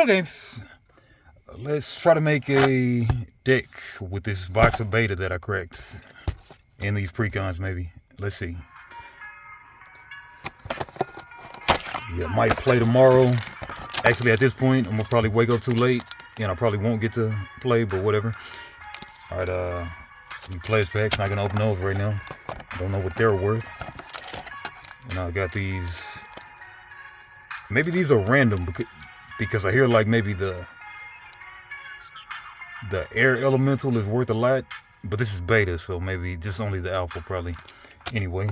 video games. Let's try to make a deck with this box of beta that I cracked. And these precons maybe. Let's see. Yeah, might play tomorrow. Actually, at this point, I'm gonna probably wake up too late. And I probably won't get to play, but whatever. Alright, these players packs, not gonna open those right now. Don't know what they're worth. And I got these. Maybe these are random because I hear like maybe the air elemental is worth a lot, but this is beta, so maybe just only the alpha probably. Anyway.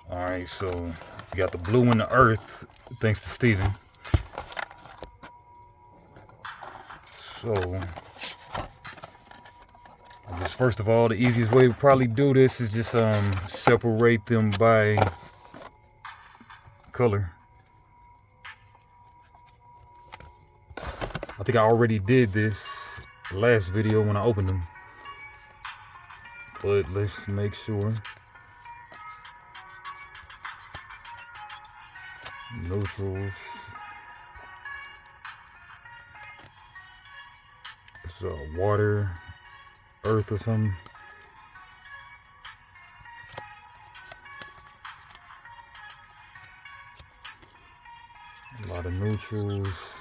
Alright, so we got the blue and the earth, thanks to Steven. So I guess first of all, the easiest way to probably do this is just separate them by color. I think I already did this last video when I opened them, but let's make sure. Neutrals. It's water, earth or something. A lot of neutrals.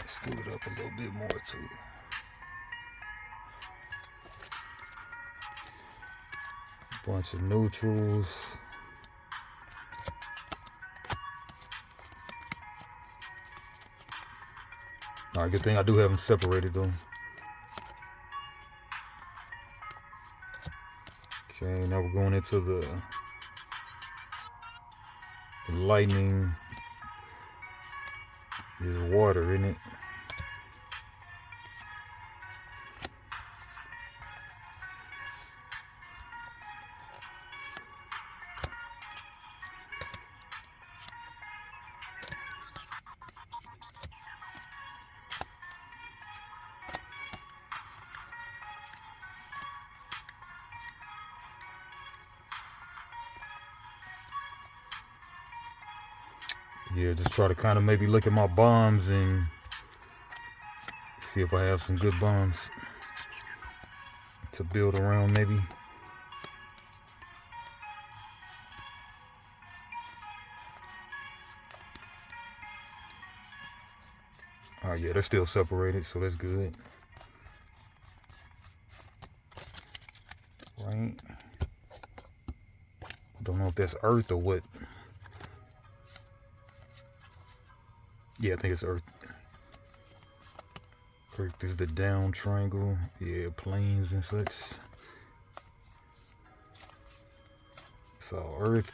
Scoot it up a little bit more too. Bunch of neutrals. Alright, good thing I do have them separated though. Okay, now we're going into the lightning. There's water in it. Yeah, just try to kind of maybe look at my bombs and see if I have some good bombs to build around maybe. Oh yeah, they're still separated, so that's good. Right. Don't know if that's earth or what. Yeah, I think it's earth. Earth is the down triangle. Yeah, plains and such. It's all earth.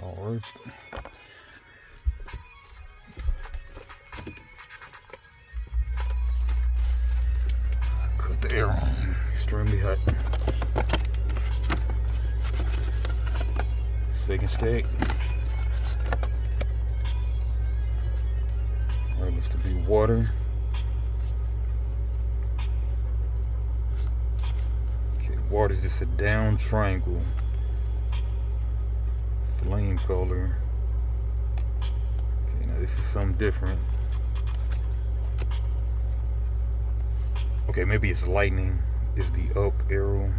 All earth. Cut the air on. Extremely hot. Second stack. Alright, looks to be water. Okay, water is just a down triangle. Flame color. Okay, now this is something different. Okay, maybe it's lightning. Is the up arrow.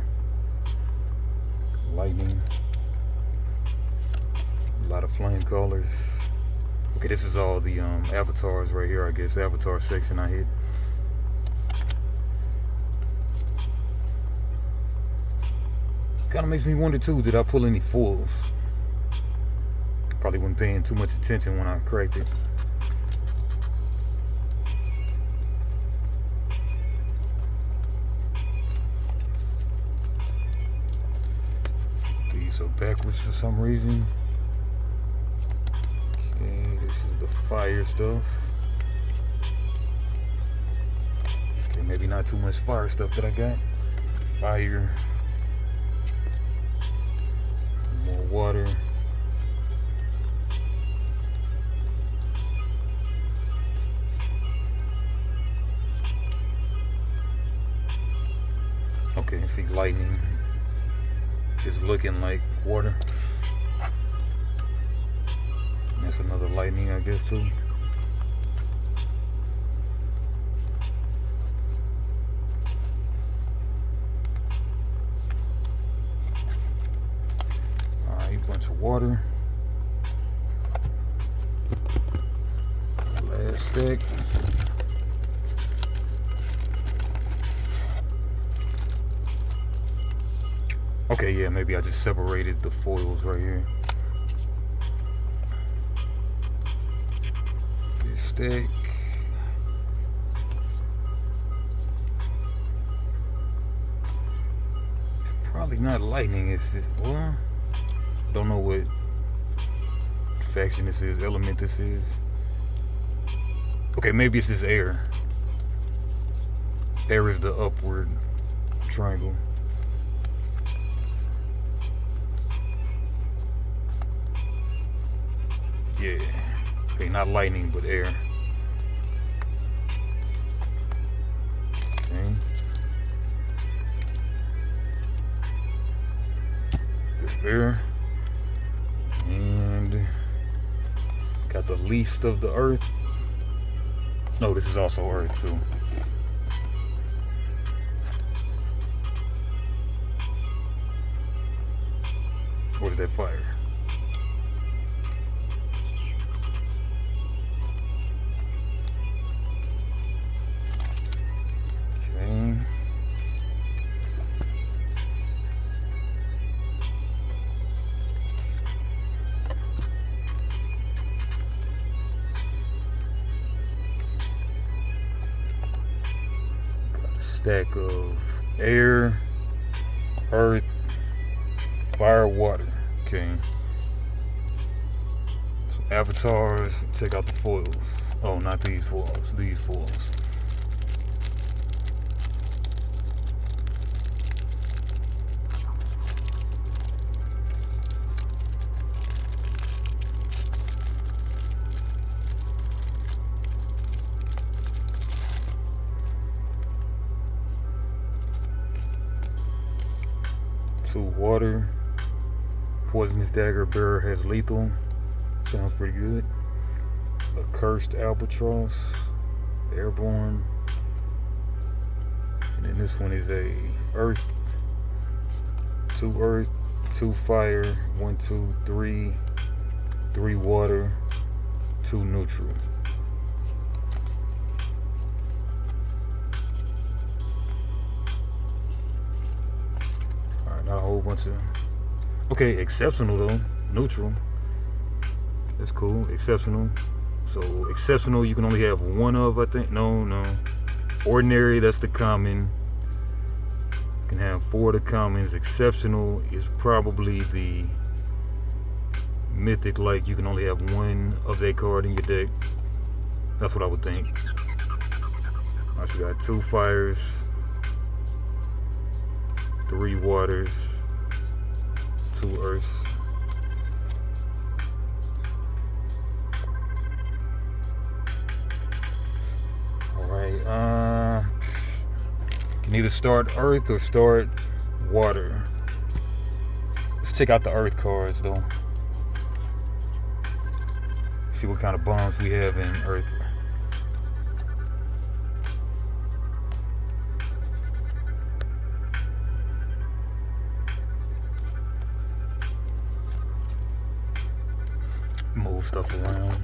Lightning. A lot of flame colors. Okay, this is all the avatars right here, I guess. Avatar section I hit. Kind of makes me wonder too, did I pull any fulls? Probably wasn't paying too much attention when I cracked it. So backwards for some reason. Okay, this is the fire stuff. Okay, maybe not too much fire stuff that I got. Fire. think lightning is looking like water. That's another lightning, I guess, too. Alright, bunch of water. Last stack. Okay, yeah, maybe I just separated the foils right here. This stack. It's probably not lightning, it's just, well, I don't know what faction this is, element this is. Okay, maybe it's just air. Air is the upward triangle. Yeah. Okay, not lightning, but air. Okay. Air. And got the least of the earth. No, this is also earth too. What is that fire? Okay. Stack of air, earth, fire, water. Okay. So avatars, check out the foils. Oh, not these foils, these foils. Water, poisonous dagger, bearer has lethal. Sounds pretty good. A cursed albatross, airborne. And then this one is a earth, 2 earth, 2 fire, 1, 2, 3, 3 water, 2 neutral. Not a whole bunch of. Okay, exceptional though. Neutral. That's cool. Exceptional. So exceptional you can only have 1 of, I think. No. Ordinary, that's the common. You can have 4 of the commons. Exceptional is probably the mythic, like you can only have 1 of that card in your deck. That's what I would think. Alright, so we got 2 fires. 3 waters, 2 earths. Alright, can either start earth or start water. Let's check out the earth cards though. See what kind of bombs we have in earth. Move stuff around.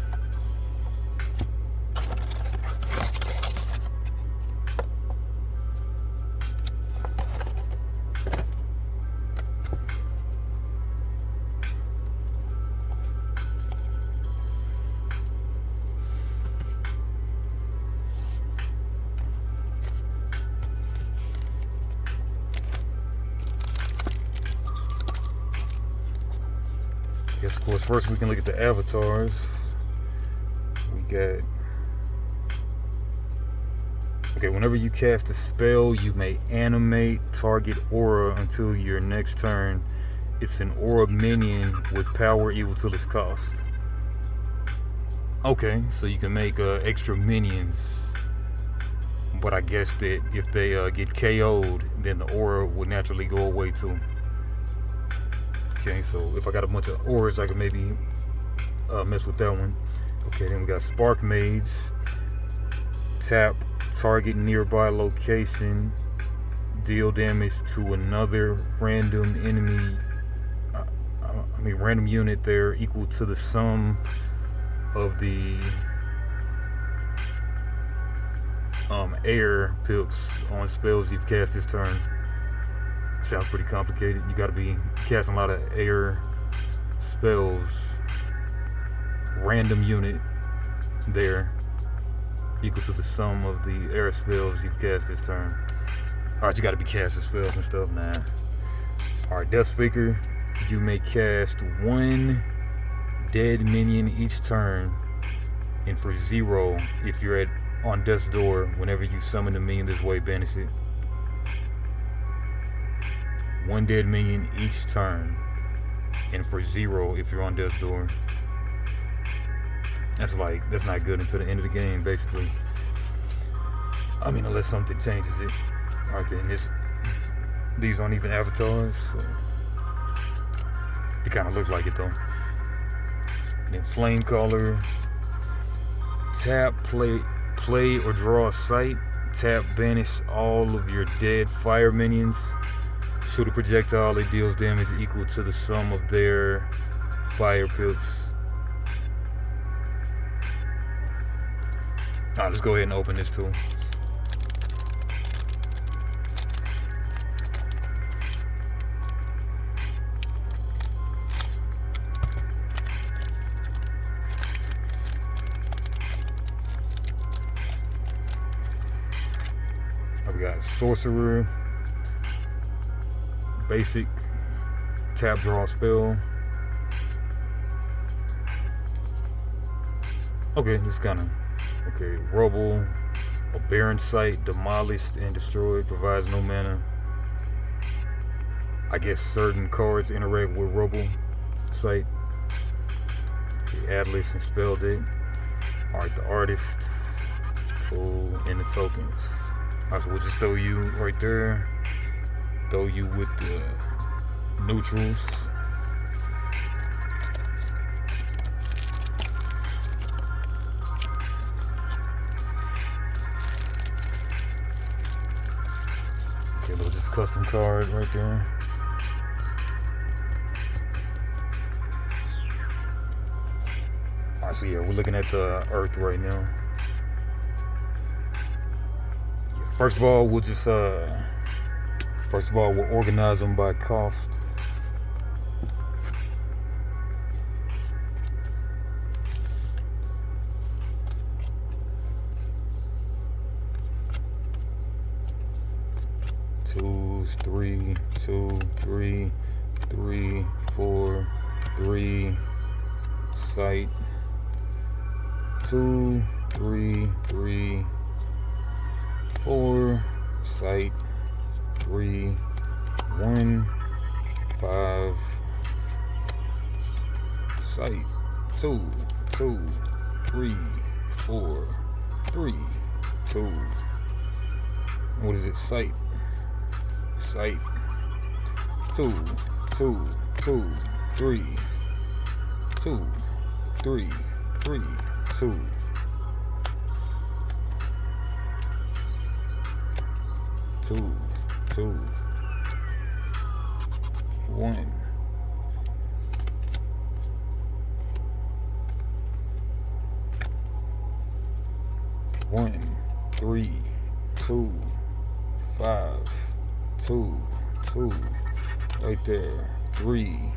Yes, of course, first we can look at the avatars. We got... Okay, whenever you cast a spell, you may animate target aura until your next turn. It's an aura minion with power equal to its cost. Okay, so you can make extra minions But I guess that if they get KO'd, then the aura would naturally go away too. Okay, so if I got a bunch of auras, I can maybe mess with that one. Okay, then we got Spark Mage. Tap target nearby location. Deal damage to another random enemy. Random unit there equal to the sum of the air pips on spells you've cast this turn. Sounds pretty complicated. You got to be casting a lot of air spells. Random unit there equal to the sum of the air spells you've cast this turn. Alright, you got to be casting spells and stuff, man. Alright, Death Speaker. You may cast one dead minion each turn, and for 0, if you're on Death's Door, whenever you summon a minion this way, banish it. One dead minion each turn, and for 0 if you're on Death's Door. That's not good until the end of the game, basically. Unless something changes it. Alright then, these aren't even avatars, so it kind of look like it though. And then Flamecaller. Tap, play or draw a sight. Tap, banish all of your dead fire minions. Shoot a projectile, it deals damage equal to the sum of their fire pips. Alright, let's go ahead and open this too. We got Sorcerer, basic, tap, draw spell. Okay, this kind of okay. Rubble, a barren site, demolished and destroyed, provides no mana. I guess certain cards interact with rubble site. Okay, Atlas and spell deck. All right, the artist, cool, and the tokens. So we'll just throw you right there. Throw you with the neutrals. Okay, little just custom card right there. Alright, so yeah, we're looking at the Earth right now. First of all, we'll organize them by cost. Twos, 3, 2, 3, 3, 4, 3, sight. 2, 3, 3. 4, sight, 3, 1, 5, sight, 2, 2, 3, 4, 3, 2. What is it? Sight, 2, 2, 2, 3, 2, 3, 3, 2. 2, 2, 1. 1, 3, 2, 5, 2, 2. Right there. 3.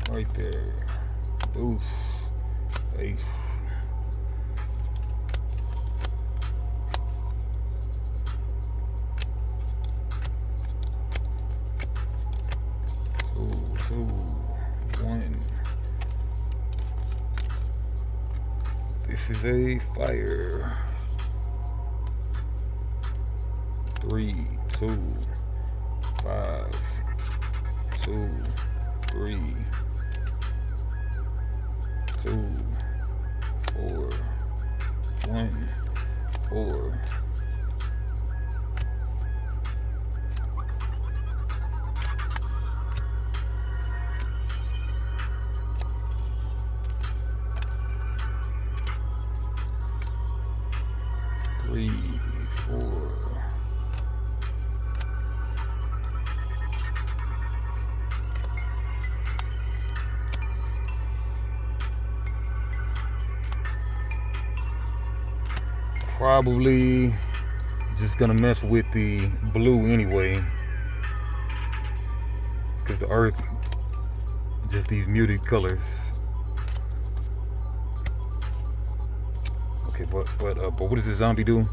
Right there. Deuce. Ace. 2, 1. This is a fire. 3, 2, 5, 2, 3, 2, 4, 1, 4, 3, 4. Probably just gonna mess with the blue anyway, because the earth, just these muted colors. Okay, but what does the zombie do?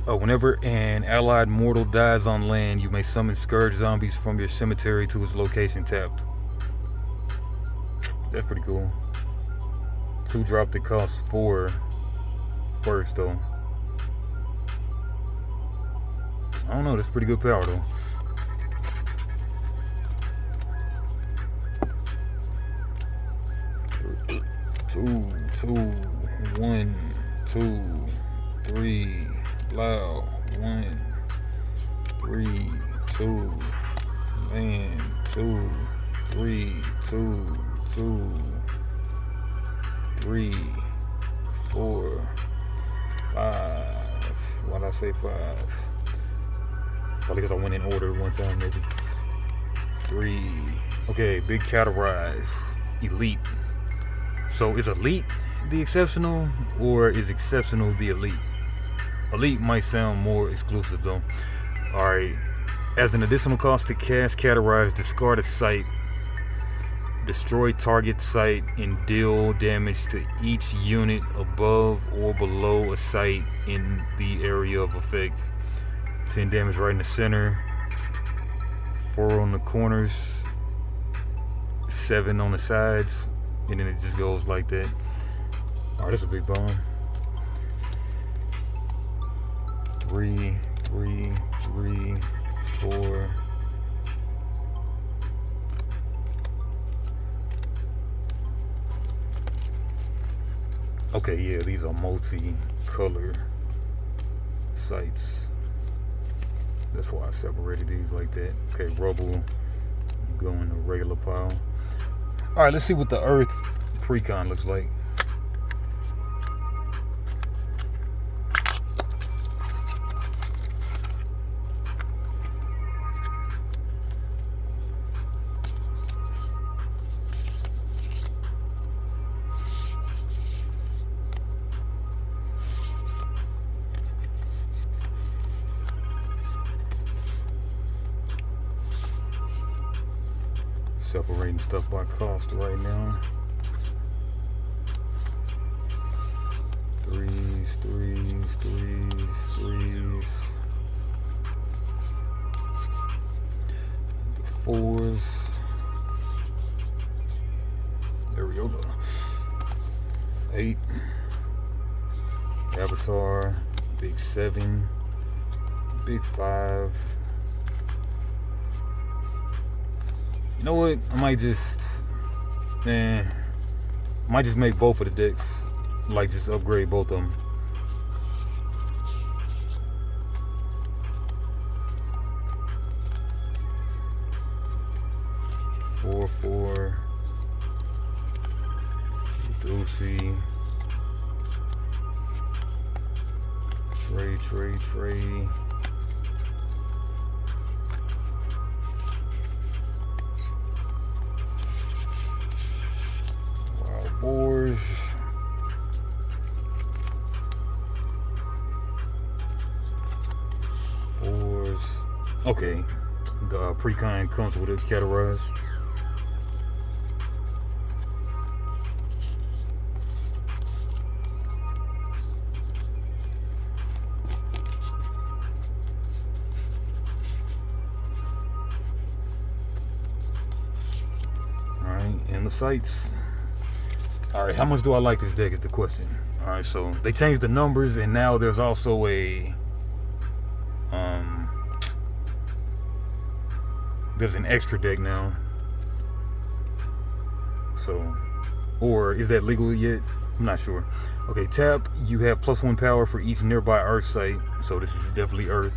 Whenever an allied mortal dies on land, you may summon scourge zombies from your cemetery to its location tapped. That's pretty cool. 2 drop that costs 4 first though. I don't know, that's pretty good power though. Two, 1, 2, 3, loud, 1, 3, 2, man, 2, 3, 2, 2, 3, 4, 5. Why'd I say 5? Probably because I went in order one time, maybe. 3. Okay, big categorize. Elite. So is elite the exceptional, or is exceptional the elite? Elite might sound more exclusive though. Alright. As an additional cost to cast categorize, discard a site, destroy target site, and deal damage to each unit above or below a site in the area of effect. 10 damage right in the center, 4 on the corners, 7 on the sides, and then it just goes like that. Alright, that's a big bomb. 3, 3, 3, 4. Okay, yeah, these are multi-color sites. That's why I separated these like that. Okay, rubble, go in the regular pile. Alright, let's see what the earth precon looks like. Separating stuff by cost right now. 3s, 3s, 3s, 3s. The 4s. There we go. 8. Avatar. Big 7. Big 5. You know what? I might just make both of the decks. Like, just upgrade both of them. Four. Doocy. Trey. Boars. Okay, the precon comes with a categorize. All right, and the sites. All right, how much do I like this deck is the question. All right, so they changed the numbers, and now there's also a there's an extra deck now. So, or is that legal yet? I'm not sure. Okay, tap. You have +1 power for each nearby Earth site. So this is definitely Earth.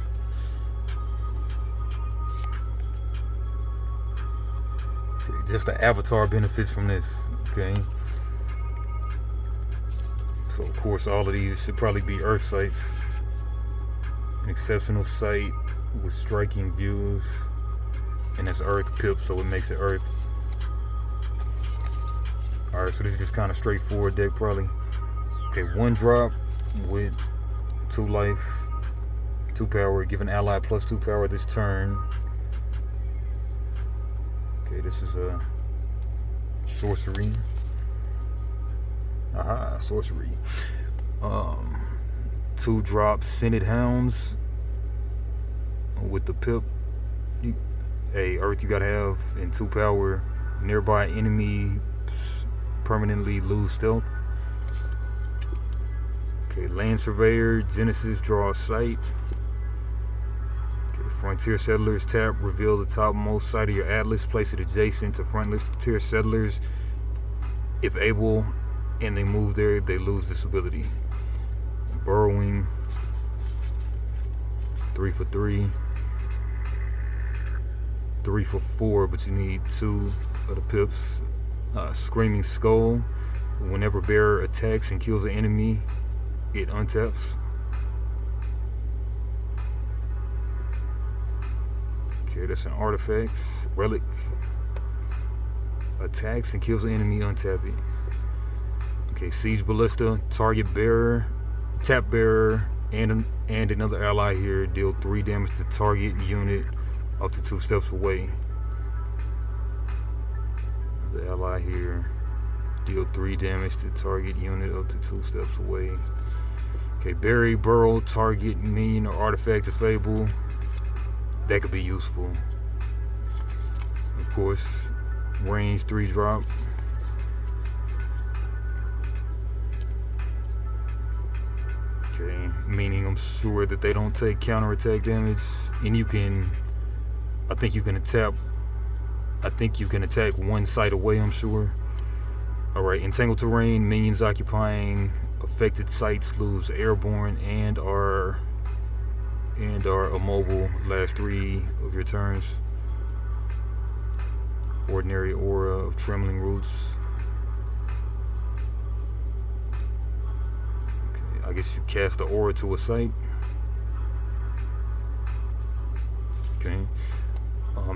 Okay, just the avatar benefits from this. Okay. So of course all of these should probably be Earth sites. An exceptional sight with striking views. And that's Earth pip, so it makes it Earth. Alright, so this is just kind of straightforward deck probably. Okay, 1 drop with 2 life, 2 power, give an ally plus 2 power this turn. Okay, this is a sorcery. Aha, sorcery. 2 drops, Scented Hounds with the pip. Earth you gotta have, and 2 power. Nearby enemy permanently lose stealth. Okay, Land Surveyor, Genesis, draw a sight. Okay, Frontier Settlers, tap, reveal the topmost site of your atlas, place it adjacent to Frontier Settlers. If able, and they move there, they lose this ability. Burrowing, 3 for 3. 3 for 4, but you need 2 of the pips. Screaming Skull. Whenever bearer attacks and kills an enemy, it untaps. Okay, that's an artifact. Relic. Attacks and kills an enemy, untap it. Okay, Siege Ballista. Target bearer, tap bearer, and another ally here. Deal 3 damage to target unit up to 2 steps away. The ally here, deal 3 damage to target unit up to 2 steps away. Okay, bury, burrow, target minion or artifact disable. That could be useful. Of course, range 3 drop. Okay, meaning I'm sure that they don't take counterattack damage, and you can. I think you can attack 1 site away, I'm sure. Alright, entangled terrain, minions occupying affected sites lose airborne and are immobile last 3 of your turns. Ordinary aura of trembling roots. Okay, I guess you cast the aura to a site. Okay.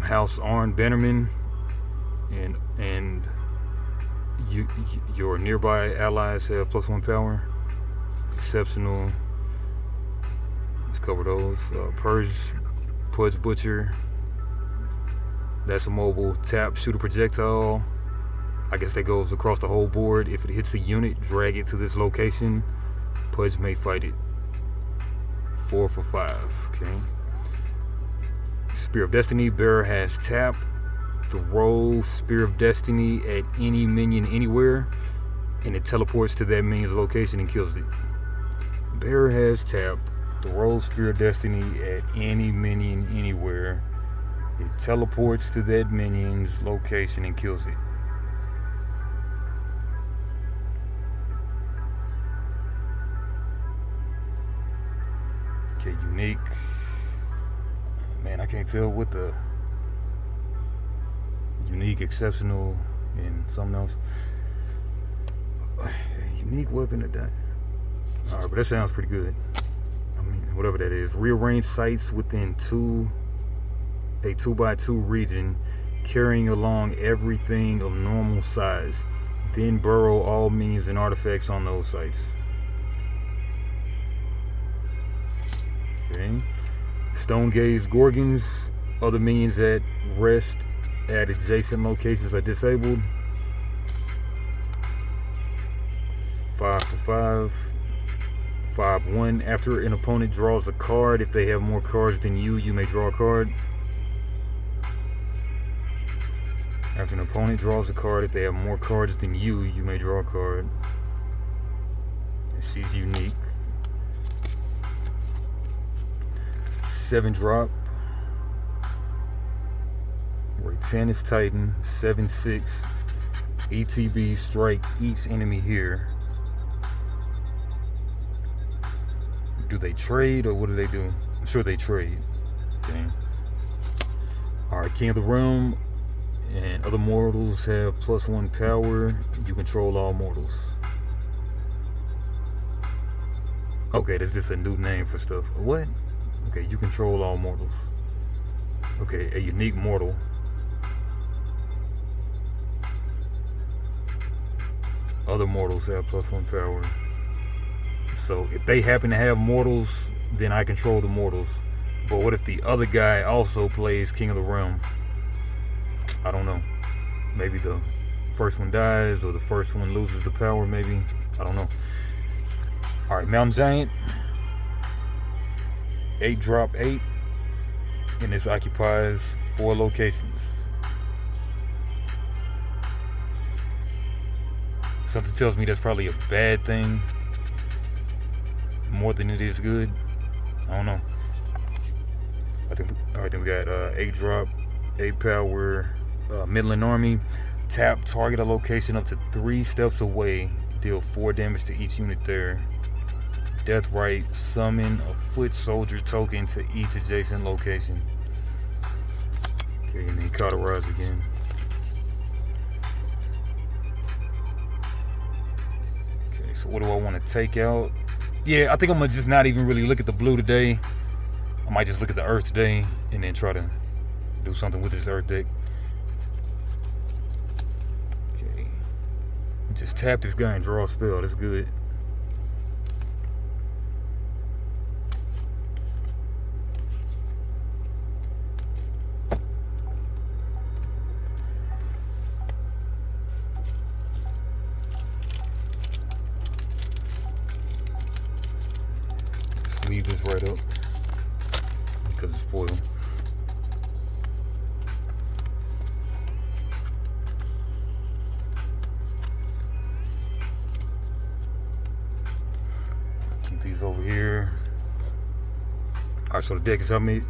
House Arn Bannerman, and your nearby allies have +1 power. Exceptional. Let's cover those. Pudge Butcher. That's a mobile. Tap, shoot a projectile. I guess that goes across the whole board. If it hits a unit, drag it to this location. Pudge may fight it. 4 for 5. Okay. Spear of Destiny, bearer has tap. Throw Spear of Destiny at any minion anywhere, and it teleports to that minion's location and kills it. Bearer has tap. Throw Spear of Destiny at any minion anywhere. It teleports to that minion's location and kills it. Okay, unique. Man, I can't tell what the unique, exceptional, and something else. Unique weapon attack. Alright, but that sounds pretty good. I mean, whatever that is. Rearrange sites within a 2x2 region, carrying along everything of normal size. Then burrow all minions and artifacts on those sites. Okay. Stone Gaze Gorgons. Other minions at rest at adjacent locations are disabled. 5 for 5. 5/1. After an opponent draws a card, if they have more cards than you may draw a card. After an opponent draws a card, if they have more cards than you may draw a card. And she's unique. 7 drop. Tannis Titan, 7/6. ETB, strike each enemy here. Do they trade or what do they do? I'm sure they trade. Okay. Alright, King of the Realm and other mortals have +1 power. You control all mortals. Okay, that's just a new name for stuff. What? Okay, you control all mortals. Okay, a unique mortal. Other mortals have +1 power. So if they happen to have mortals, then I control the mortals. But what if the other guy also plays King of the Realm? I don't know. Maybe the first one dies or the first one loses the power, maybe. I don't know. Alright, Mountain Giant. 8 drop 8. And this occupies 4 locations. Something tells me that's probably a bad thing. More than it is good. I don't know. Alright, then we got 8 drop, 8 power, Midland Army. Tap, target a location up to 3 steps away. Deal 4 damage to each unit there. Death right, summon a foot soldier token to each adjacent location. Okay, and then cauterize again. Okay, so what do I want to take out? Yeah, I think I'm gonna just not even really look at the blue today. I might just look at the earth today and then try to do something with this earth deck. Okay. Just tap this guy and draw a spell. That's good. Just leave this right up because it's foil. Keep these over here. Alright, so the deck is how many?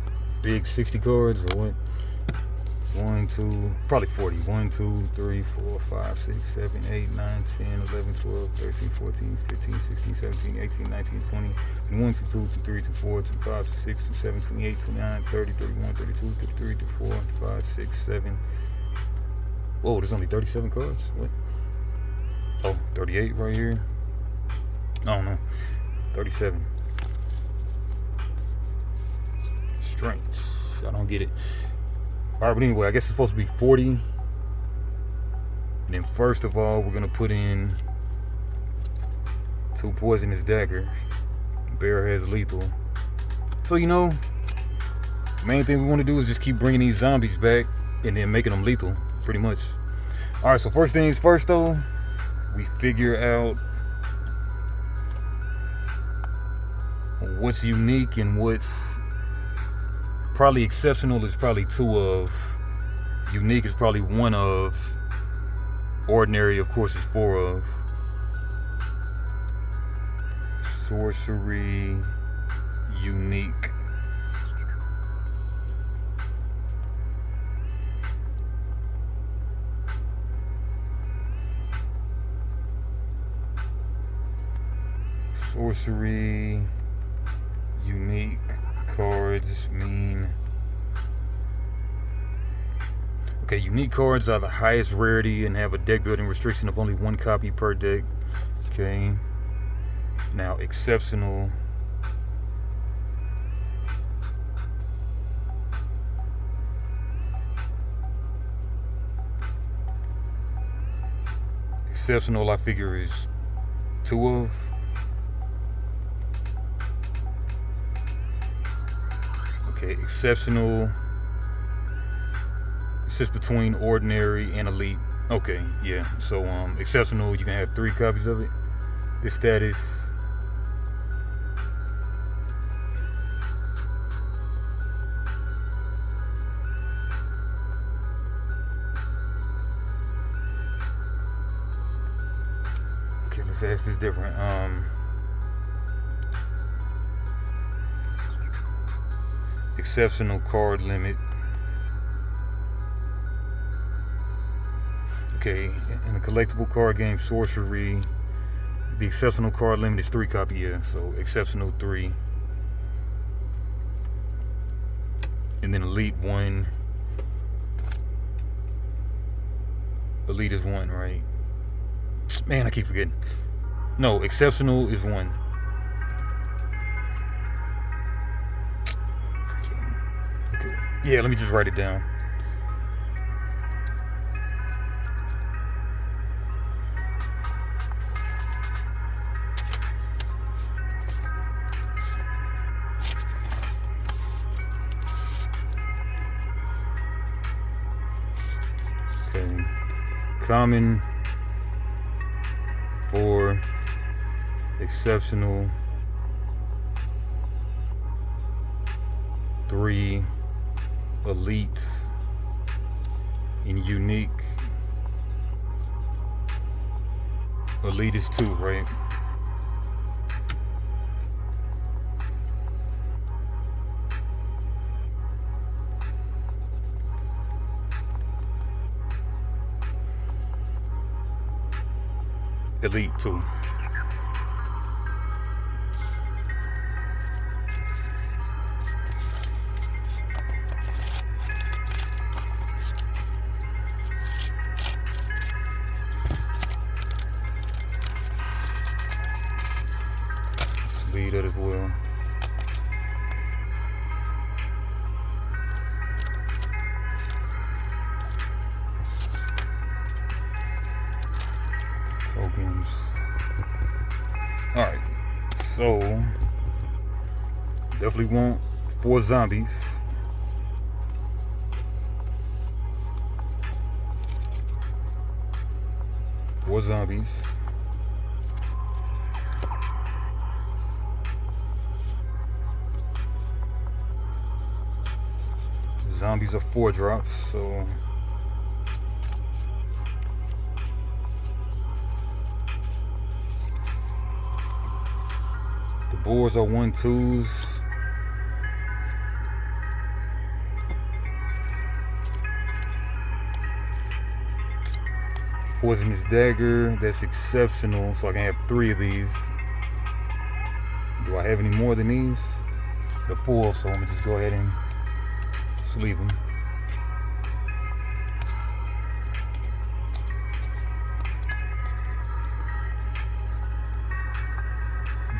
Big 60 cards or what? 1, 2, probably 40. 1, 2, 3, 4, 5, 6, 7, 8, 9, 10, 11, 12, 13, 14, 15, 16, 17, 18, 19, 20, 21, 22, 23, 24, 25, 26, 27, 28, 29, 30, 31, 32, 33, 34, 35, 6, 7. Whoa, there's only 37 cards? What? Oh, 38 right here. I don't know. 37. Strength. I don't get it. Alright, but anyway, I guess it's supposed to be 40. And then first of all, we're gonna put in 2 poisonous daggers. Bear has lethal. So main thing we want to do is just keep bringing these zombies back and then making them lethal, pretty much. Alright, so first things first though, we figure out what's unique and what's probably exceptional is probably 2 of. Unique is probably 1 of. Ordinary, of course, is 4 of. Sorcery, unique. Sorcery, unique. Cards mean. Okay, unique cards are the highest rarity and have a deck building restriction of only 1 copy per deck. Okay. Now, exceptional. Exceptional, I figure, is 2 of. Okay, exceptional. It's just between ordinary and elite. Okay, yeah. So exceptional, you can have 3 copies of it. This status. Okay, let's ask this different. Exceptional card limit. Okay, in a collectible card game, Sorcery, the exceptional card limit is 3 copy, yeah. So exceptional 3. And then elite 1. Elite is 1, right? Man, I keep forgetting. No, exceptional is 1. Yeah, let me just write it down. Okay. Common, 4, exceptional, 3, elite, and unique. Elite is 2, right? Elite 2. Let's leave that as well. Tokens. Alright, so definitely want 4 zombies. Four zombies. Zombies are 4 drops, so the boars are 1/2s. Poisonous dagger, that's exceptional, so I can have 3 of these. Do I have any more than these? They're full, so let me just go ahead and just leave them.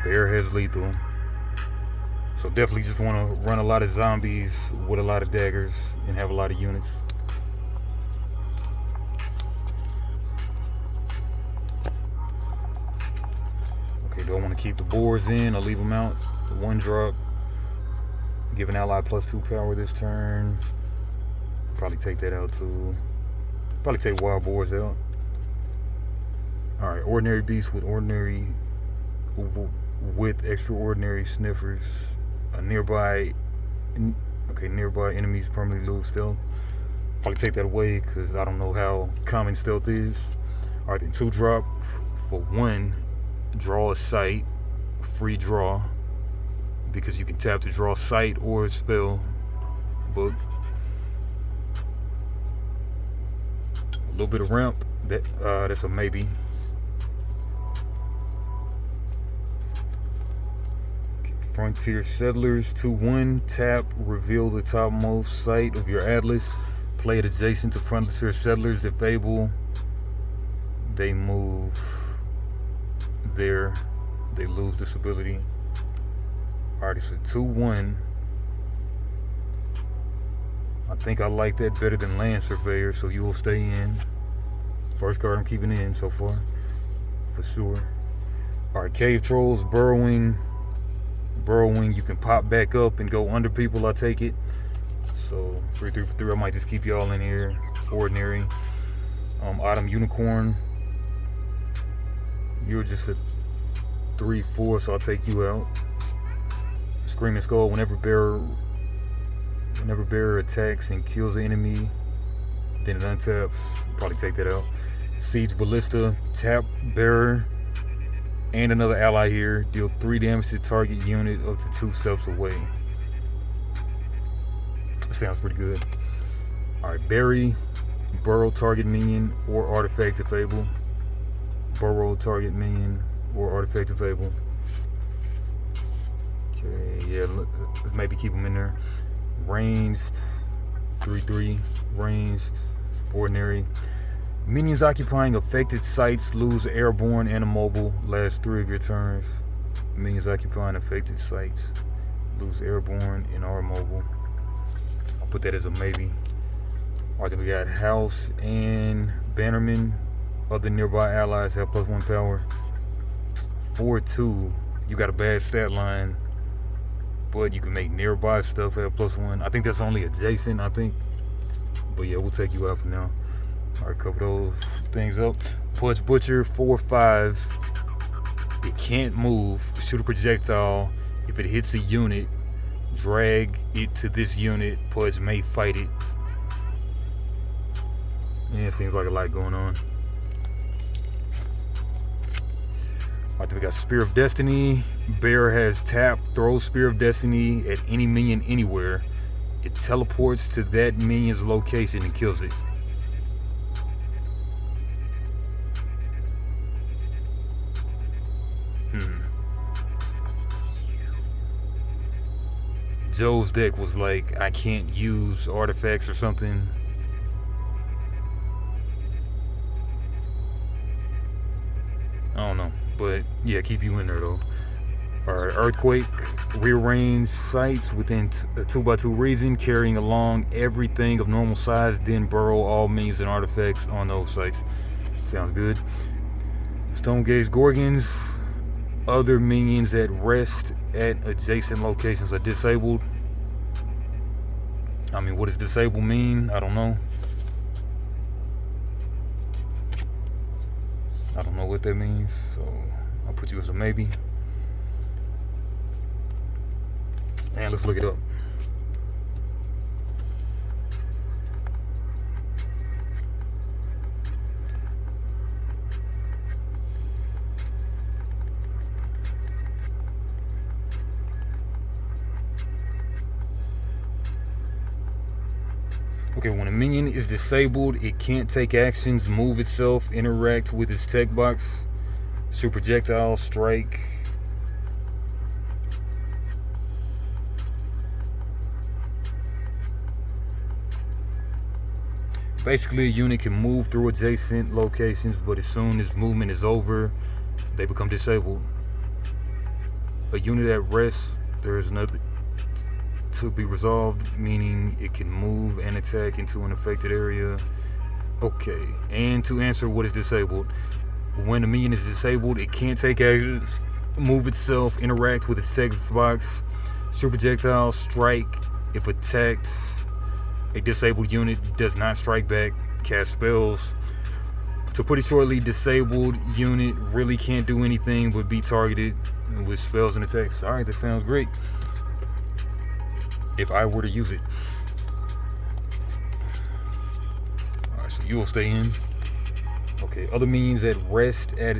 Bear has lethal. So definitely just want to run a lot of zombies with a lot of daggers and have a lot of units. Okay, do I want to keep the boars in or leave them out? 1 drop. Give an ally +2 power this turn. Probably take that out too. Probably take wild boars out. Alright, ordinary beast with extraordinary sniffers. Nearby enemies permanently lose stealth. Probably take that away because I don't know how common stealth is. Alright, then 2 drop for 1. Draw a sight, free draw, because you can tap to draw sight or a spell book. A little bit of ramp, that's a maybe. Frontier Settlers, 2/1, tap, reveal the topmost site of your atlas. Play it adjacent to Frontier Settlers. If able, they move there. They lose this ability. Alright, it's a 2/1. I think I like that better than Land Surveyor, so you will stay in. First card I'm keeping in so far, for sure. Alright, Cave Trolls, burrowing. You can pop back up and go under people, I take it. So 3 for 3, I might just keep y'all in here. Ordinary. Autumn Unicorn, you're just a 3/4, so I'll take you out. Screaming Skull, whenever bearer attacks and kills the enemy, then it untaps. Probably take that out. Siege Ballista, tap bearer and another ally here. Deal 3 damage to target unit up to 2 steps away. That sounds pretty good. Alright, bury, burrow target minion or artifact if able. Burrow target minion or artifact if able. Okay, yeah, let's maybe keep them in there. Ranged, 3/3, ranged, ordinary. Minions occupying affected sites lose airborne and immobile. Last 3 of your turns. Minions occupying affected sites lose airborne and are immobile. put that as a maybe. Alright, then we got House and Bannerman. Other nearby allies have +1 power. 4-2. You got a bad stat line, but you can make nearby stuff have +1. I think that's only adjacent, I think. But yeah, we'll take you out for now. Alright, cover those things up. Pudge Butcher, 4-5. It can't move. Shoot a projectile. If it hits a unit, drag it to this unit. Pudge may fight it. Yeah, it seems like a lot going on. Alright, then we got Spear of Destiny. Bear has tap, throws Spear of Destiny at any minion anywhere. It teleports to that minion's location and kills it. Joe's deck was like, I can't use artifacts or something. I don't know, but yeah, keep you in there though. Alright, Earthquake, rearrange sites within a 2x2 region, carrying along everything of normal size, then burrow all minions and artifacts on those sites. Sounds good. Stone Gaze Gorgons, other minions at rest at adjacent locations are disabled. I mean, what does disable mean? I don't know. I don't know what that means, so I'll put you as a maybe. And let's look it up. Okay, when a minion is disabled, it can't take actions, move itself, interact with its tech box, shoot projectile, strike. Basically, a unit can move through adjacent locations, but as soon as movement is over, they become disabled. A unit at rest, there is another to be resolved, meaning it can move and attack into an affected area. Okay, and to answer what is disabled, when a minion is disabled, it can't take actions, move itself, interact with its text box, shoot projectile, strike. If attacked, a disabled unit does not strike back, cast spells. To put it shortly, disabled unit really can't do anything but be targeted with spells and attacks. Alright, that sounds great. If I were to use it. Alright, so you'll stay in. Okay, other minions at rest at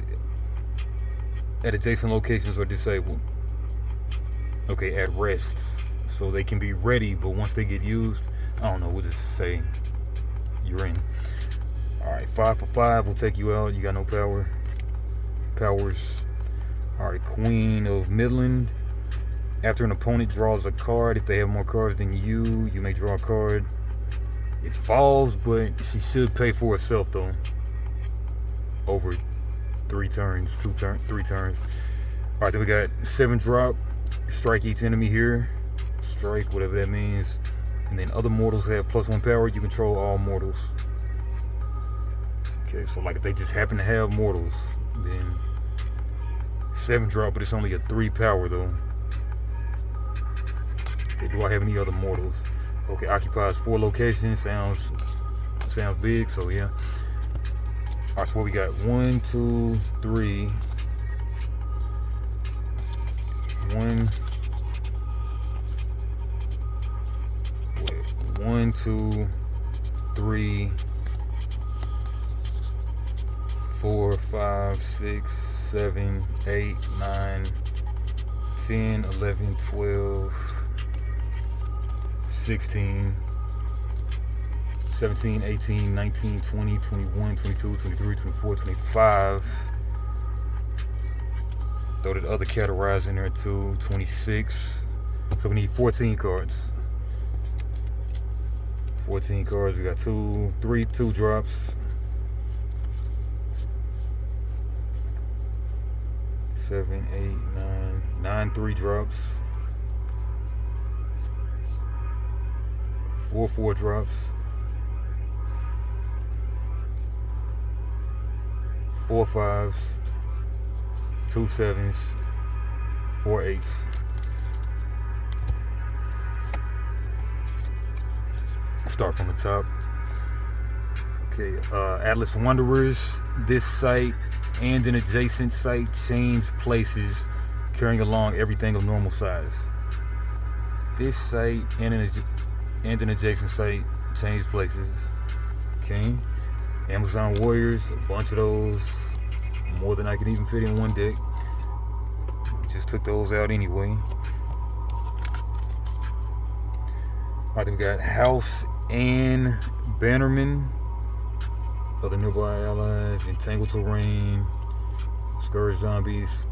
adjacent locations are disabled. Okay, at rest. So they can be ready, but once they get used, I don't know, we'll just say you're in. Alright, 5 for 5 will take you out. You got no powers. Alright, Queen of Midland. After an opponent draws a card, if they have more cards than you, you may draw a card. It falls, but she should pay for herself though. Over 3 turns, 3 turns. Alright, then we got 7 drop. Strike each enemy here. Strike, whatever that means. And then other mortals have +1 power. You control all mortals. Okay, so like if they just happen to have mortals, then 7 drop, but it's only a 3 power though. Okay, do I have any other mortals? Okay, occupies 4 locations. Sounds big, so yeah. Alright, so what we got? 1, 2, 3. 1, 2, 3, 4, 5, 6, 7, 8, 9, 10, 11, 12, 16, 17, 18, 19, 20, 21, 22, 23, 24, 25. Throw the other categorize in there too, 26. So we need 14 cards. 14 cards, we got 2 drops. 7, 8, 9 3 drops. 4 drops, 4 5s, 2 7s, 4 8s. Start from the top. Okay, Atlas Wanderers. This site and an adjacent site change places, carrying along everything of normal size. This site and an adjacent site change places. Okay. Amazon Warriors, a bunch of those, more than I could even fit in one deck. Just took those out anyway. I think we got House and Bannerman. Other nearby allies, Entangled Terrain, Scourge Zombies,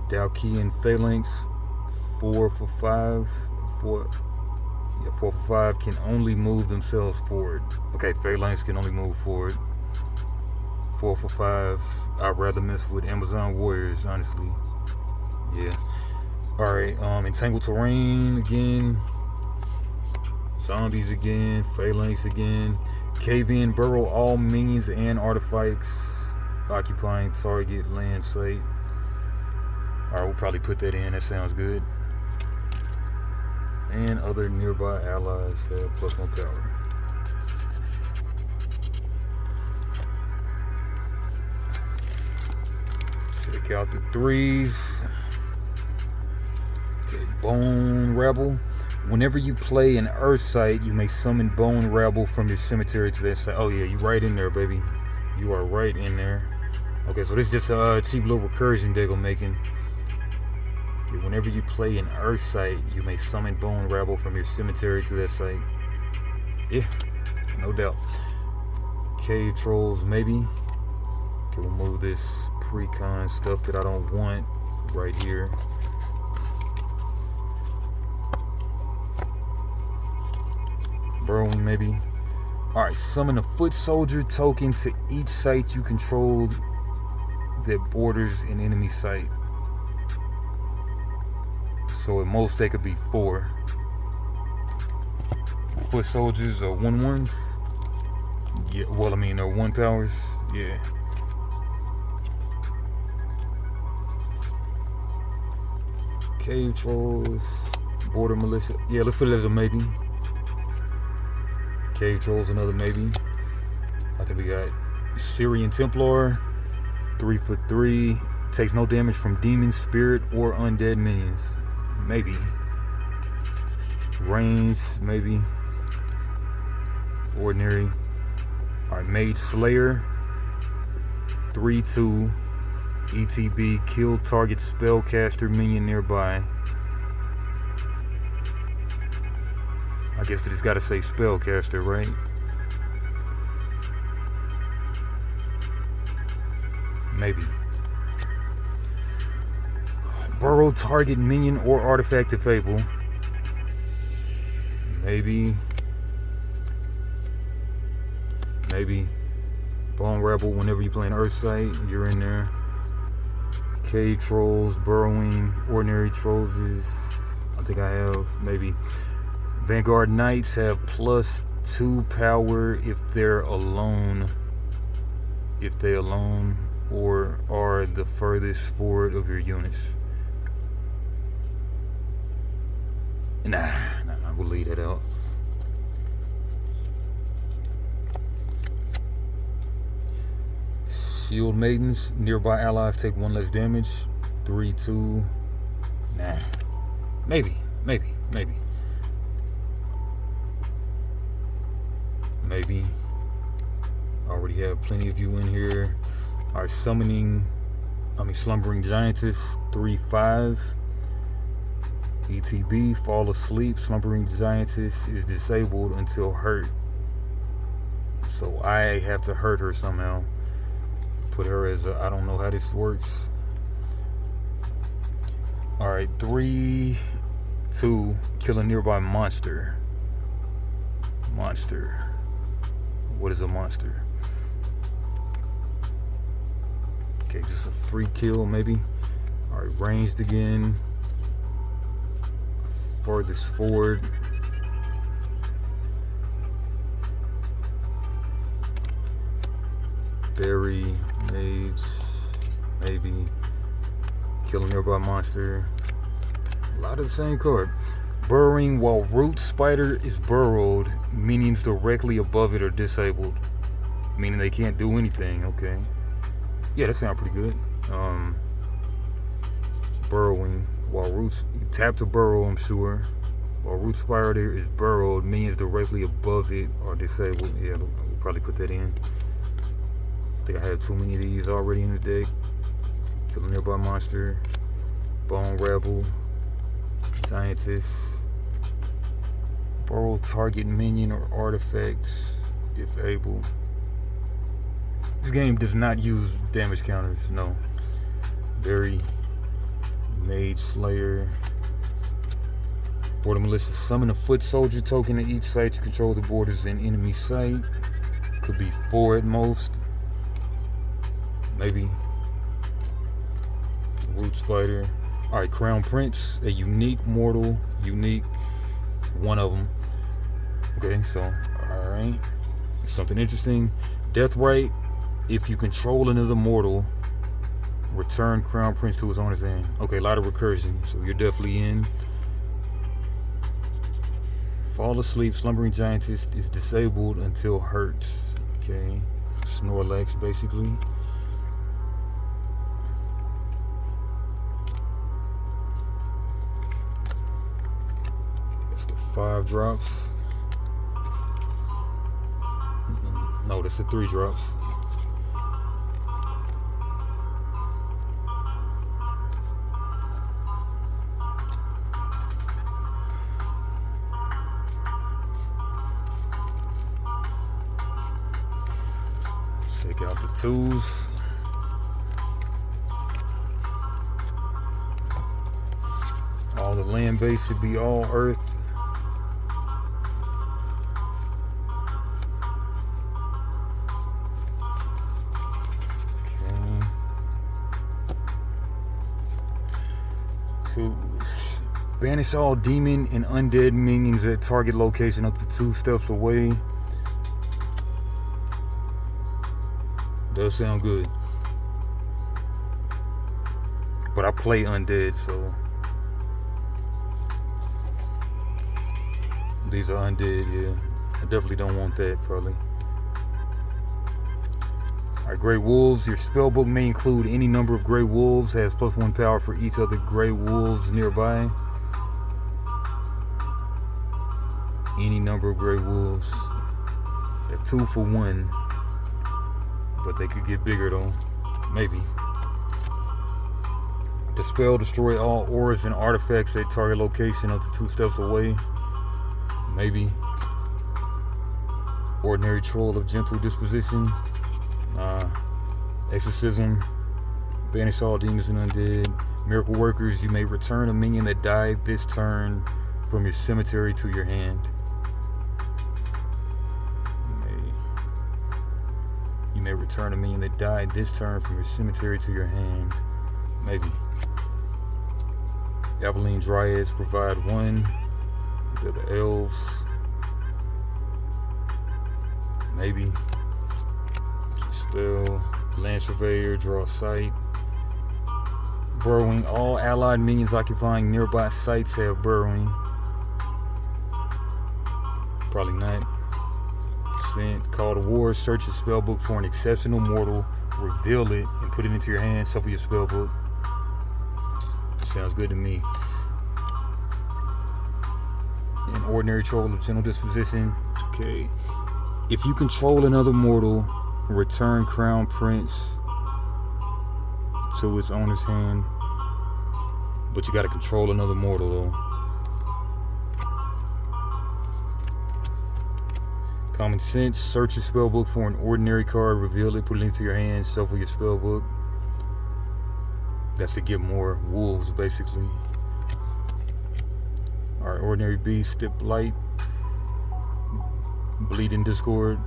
Dalkian Phalanx, 4 for 5. 4 for 5 can only move themselves forward. Okay, Phalanx can only move forward. 4 for 5. I'd rather mess with Amazon Warriors, honestly. Yeah. Alright, Entangled Terrain again. Zombies again. Phalanx again. Cave-in, burrow all minions and artifacts occupying target land site. Alright, we'll probably put that in. That sounds good. And other nearby allies have +1 power. Check out the 3s. Okay, Bone Rebel. Whenever you play an Earth site, you may summon Bone Rebel from your cemetery to that site. Oh yeah, you right in there, baby. You are right in there. Okay, so this is just a cheap little recursion deck I'm making. Okay, whenever you play an Earth site, you may summon Bone Rebel from your cemetery to that site. Yeah, no doubt. Cave Trolls, maybe. Okay, we'll move this pre-con stuff that I don't want right here. Burrowing, maybe. Alright, summon a foot soldier token to each site you control that borders an enemy site. So at most they could be 4. Foot soldiers are 1/1s. Yeah, well, I mean, they're 1 powers. Yeah. Cave Trolls, Border Militia. Yeah, let's put it as a maybe. Cave Trolls, another maybe. I think we got Syrian Templar, 3 for 3. Takes no damage from demon, spirit, or undead minions. Maybe. Range, maybe. Ordinary. Alright, Mage Slayer, 3/2. ETB, kill target spellcaster minion nearby. I guess they just gotta say spellcaster, right? Maybe. Burrow target minion or artifact to Fable. Maybe. Maybe. Bone Rebel, whenever you play an Earth site, you're in there. Cave Trolls, Burrowing, Ordinary Trolls is, I think I have, maybe. Vanguard Knights have +2 power if they're alone. If they alone or are the furthest forward of your units. Nah, we'll leave that out. Shield Maidens, nearby allies take 1 less damage. 3/2. Nah. Maybe. Already have plenty of you in here. Alright, Slumbering Giantess, 3/5. ETB, fall asleep. Slumbering Giantess is disabled until hurt. So I have to hurt her somehow. Put her as a, I don't know how this works. Alright, 3/2, kill a nearby monster. What is a monster? Okay, just a free kill maybe. Alright, ranged again. Furthest forward. Berry, Mage, maybe. Kill a nearby monster. A lot of the same card. Burrowing while Root Spider is burrowed. Minions directly above it are disabled. Meaning they can't do anything. Okay. Yeah, that sounds pretty good. Burrowing while Roots. Tap to burrow, I'm sure. While Root Spider is burrowed, minions directly above it are disabled. Yeah, we'll probably put that in. I think I have too many of these already in the deck. Kill a nearby monster. Bone Rabble. Scientist. Burrow target minion or artifact if able. This game does not use damage counters, no. Berry. Mage Slayer. Border Militia. Summon a Foot Soldier token at each site to control the borders in enemy sight. Could be 4 at most. Maybe. Root Spider. Alright, Crown Prince. A unique mortal. Unique. One of them. Okay, so, alright. Something interesting. Deathrite. If you control another mortal, return Crown Prince to his owner's hand. Okay, a lot of recursion, so you're definitely in. Fall asleep, Slumbering Giantess is disabled until hurt. Okay, Snorlax basically. That's the 5 drops. No, that's the 3 drops. Check out the 2s. All the land base should be all earth. Okay. 2s. Banish all demon and undead minions at target location up to 2 steps away. Does sound good. But I play undead, so these are undead, yeah. I definitely don't want that, probably. Alright, Grey Wolves. Your spellbook may include any number of Grey Wolves. Has +1 power for each other Grey Wolves nearby. Any number of Grey Wolves. They're 2 for 1. But they could get bigger though. Maybe. Dispel, destroy all auras and artifacts at target location up to 2 steps away. Maybe. Ordinary Troll of gentle disposition. Exorcism. Banish all demons and undead. Miracle Workers. You may return a minion that died this turn from your cemetery to your hand. You may return a minion that died this turn from your cemetery to your hand. Maybe. Abilene Dryads provide 1. They're the elves. Maybe. Spell. Land Surveyor, draw sight. Burrowing. All allied minions occupying nearby sites have burrowing. Probably not. Call to War. Search your spellbook for an exceptional mortal. Reveal it and put it into your hand. Shuffle your spellbook. Sounds good to me. An Ordinary Troll of gentle disposition. Okay. If you control another mortal, return Crown Prince to its owner's hand. But you gotta control another mortal though. Common Sense. Search your spellbook for an ordinary card. Reveal it. Put it into your hand. Shuffle your spellbook. That's to get more wolves, basically. Alright, Ordinary Beast. Step Light. Bleeding Discord.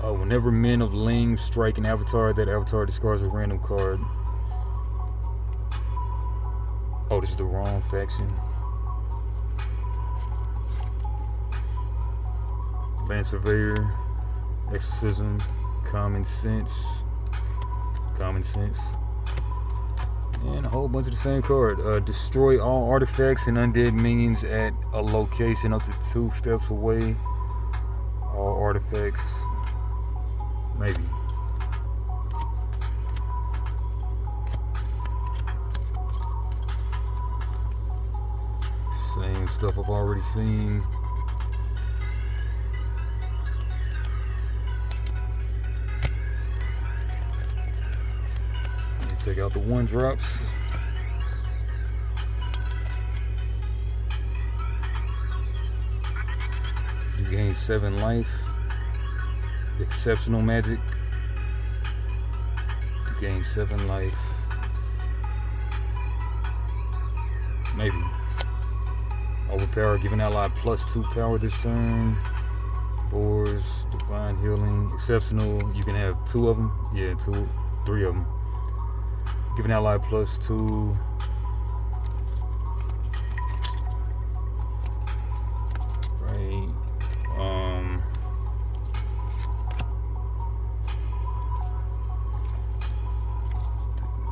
Whenever Men of Ling strike an avatar, that avatar discards a random card. Oh, this is the wrong faction. Land Surveyor. Exorcism. Common sense. And a whole bunch of the same card. Destroy all artifacts and undead minions at a location up to 2 steps away. All artifacts. Maybe. Same stuff I've already seen. Check out the 1-drops. You gain 7 life. Exceptional magic. You gain 7 life. Maybe. Overpower, giving ally +2 power this turn. Boars, divine healing, exceptional. You can have 2 of them. Yeah, 3 of them. Giving ally +2. Right.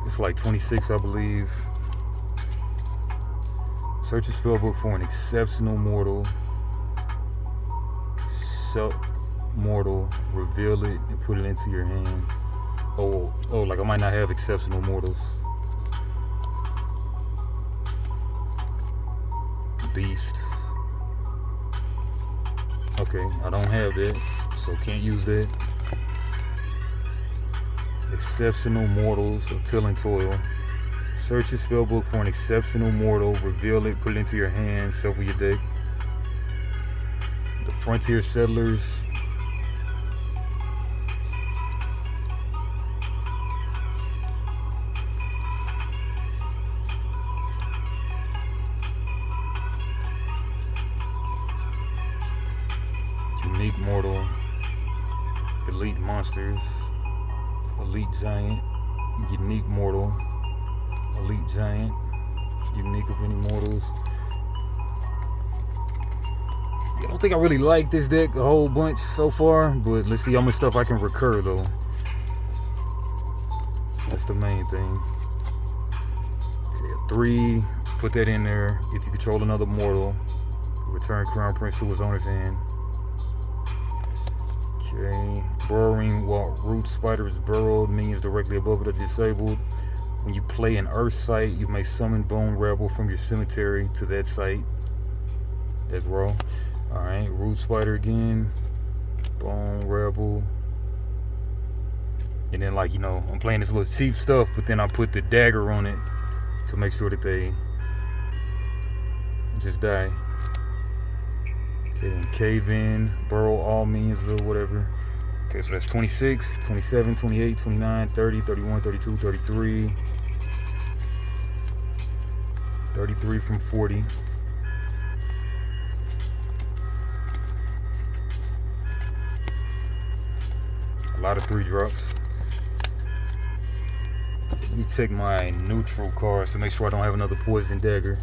It's like 26, I believe. Search your spellbook for an exceptional mortal. Mortal. Reveal it and put it into your hand. Oh, like I might not have exceptional mortals. Beasts. Okay, I don't have that, so can't use that. Exceptional mortals of Till and Toil. Search your spellbook for an exceptional mortal, reveal it, put it into your hand, shuffle your deck. The Frontier Settlers. Unique Mortal, Elite Monsters, Elite Giant, Unique Mortal, Elite Giant, Unique of any mortals. I don't think I really like this deck a whole bunch so far, but let's see how much stuff I can recur though. That's the main thing. Okay, a 3, put that in there. If you control another mortal, return Crown Prince to his owner's hand. Okay, burrowing while root spider is burrowed, minions directly above it are disabled. When you play an earth site, you may summon Bone Rebel from your cemetery to that site. That's raw. Alright, root spider again. Bone Rebel. And then, like, you know, I'm playing this little cheap stuff, but then I put the dagger on it to make sure that they just die. Okay, then cave in, burrow all minions or whatever. Okay, so that's 26, 27, 28, 29, 30, 31, 32, 33. 33 from 40. A lot of 3-drops. Let me check my neutral cards to make sure I don't have another poison dagger.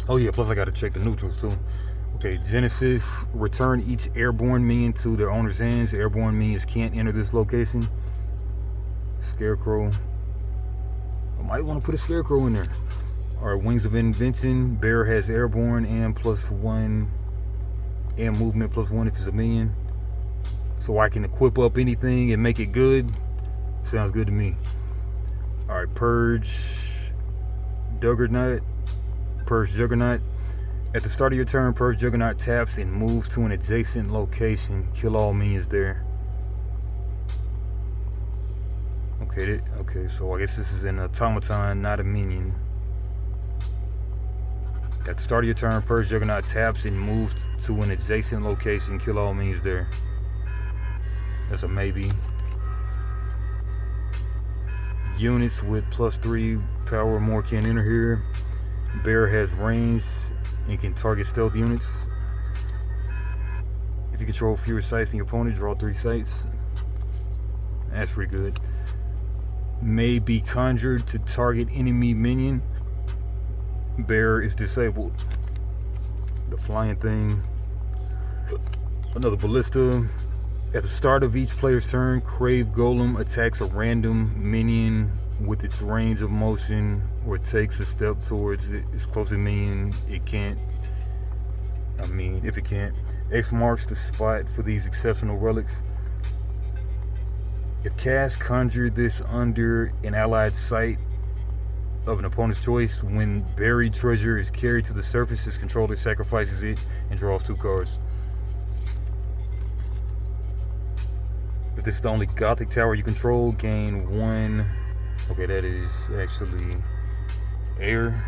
Oh yeah, plus I gotta check the neutrals too. Okay, Genesis, return each airborne minion to their owner's hands. Airborne minions can't enter this location. Scarecrow. I might want to put a Scarecrow in there. Alright, Wings of Invention. Bear has airborne and +1 and movement +1 if it's a minion. So I can equip up anything and make it good. Sounds good to me. Alright, Purge Juggernaut. Purge Juggernaut. At the start of your turn, Purge Juggernaut taps and moves to an adjacent location. Kill all minions there. Okay, so I guess this is an automaton, not a minion. At the start of your turn, Purge Juggernaut taps and moves to an adjacent location. Kill all minions there. That's a maybe. Units with +3 power or more can't enter here. Bear has range and can target stealth units. If you control fewer sites than your opponent, draw 3 sites. That's pretty good. May be conjured to target enemy minion. Bear is disabled. The flying thing. Another ballista. At the start of each player's turn, Crave Golem attacks a random minion with its range of motion or takes a step towards its closest minion. It can't. If it can't. X marks the spot for these exceptional relics. If cast, conjure this under an allied site of an opponent's choice. When buried treasure is carried to the surface, his controller sacrifices it and draws 2 cards. If this is the only Gothic tower you control, gain 1. Okay, that is actually air.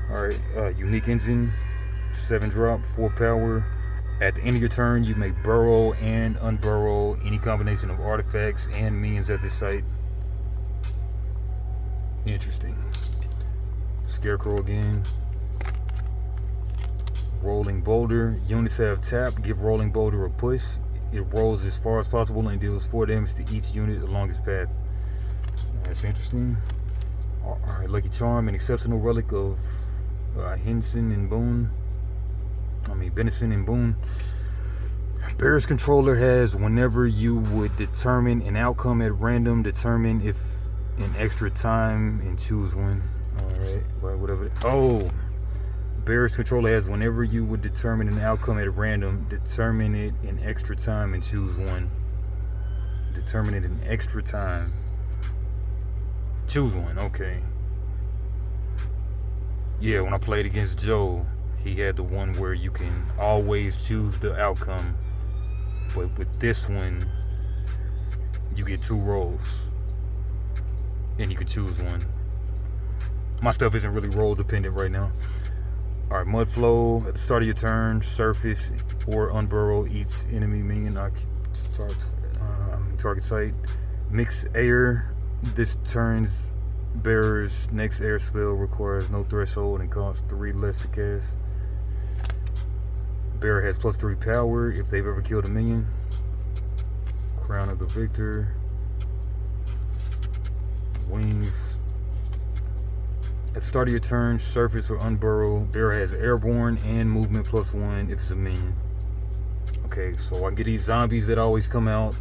Alright, unique engine, 7 drop, 4 power. At the end of your turn, you may burrow and unburrow any combination of artifacts and minions at this site. Interesting. Scarecrow again. Rolling Boulder. Units have tap. Give Rolling Boulder a push. It rolls as far as possible and deals 4 damage to each unit along its path. That's interesting. Alright, Lucky Charm, an exceptional relic of Benson and Boone. Bear's controller has whenever you would determine an outcome at random, determine if an extra time and choose one. Alright, whatever. Oh! Bear's controller has whenever you would determine an outcome at random, determine it in extra time and choose one. Determine it in extra time. Choose one, okay. Yeah, when I played against Joe, he had the one where you can always choose the outcome. But with this one, you get 2 rolls. And you can choose one. My stuff isn't really roll dependent right now. Alright, Mud Flow. At the start of your turn, surface or unburrow each enemy minion target site. Mix air. This turn's bearer's next air spell requires no threshold and costs 3 less to cast. Bearer has +3 power if they've ever killed a minion. Crown of the Victor. Wings. At the start of your turn, surface or unburrow. Bearer has airborne and movement +1 if it's a minion. Okay, so I get these zombies that always come out.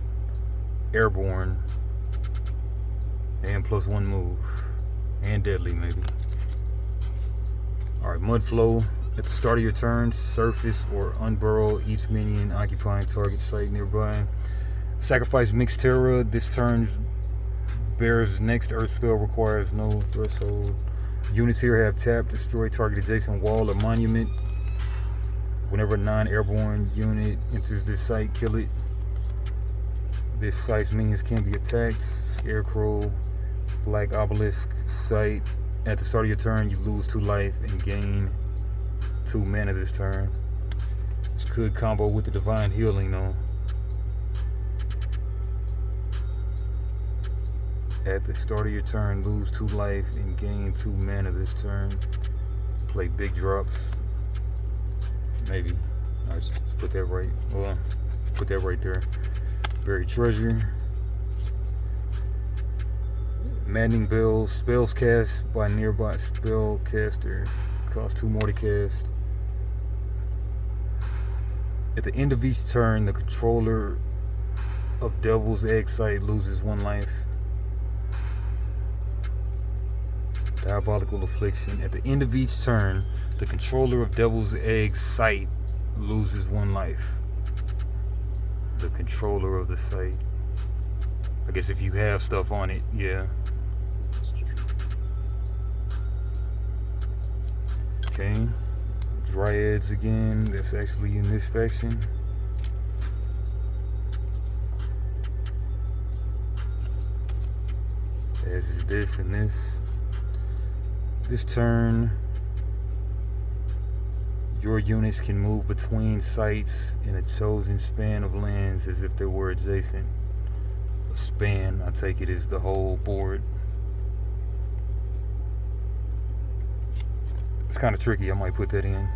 Airborne. And +1 move. And deadly, maybe. Alright, Mud Flow. At the start of your turn, surface or unburrow each minion occupying target site nearby. Sacrifice Mixed Terror. This turn's bearer's next earth spell requires no threshold. Units here have tap. Destroy target adjacent wall or monument. Whenever a non-airborne unit enters this site, kill it. This site's minions can be attacked. Scarecrow, Black Obelisk site. At the start of your turn, you lose 2 life and gain 2 mana this turn. This could combo with the Divine Healing though. At the start of your turn, lose 2 life and gain 2 mana this turn. Play big drops. Maybe. Alright, let's put that right. Well, put that right there. Buried Treasure. Maddening Bells. Spells cast by nearby spellcaster. Cost 2 more to cast. At the end of each turn, the controller of Devil's Egg site loses 1 life. Diabolical Affliction. At the end of each turn, the controller of Devil's Egg site loses 1 life. The controller of the site. I guess if you have stuff on it, yeah. Okay. Dryads again. That's actually in this faction. As is this and this. This turn, your units can move between sites in a chosen span of lands as if they were adjacent. A span, I take it, is the whole board. It's kind of tricky, I might put that in.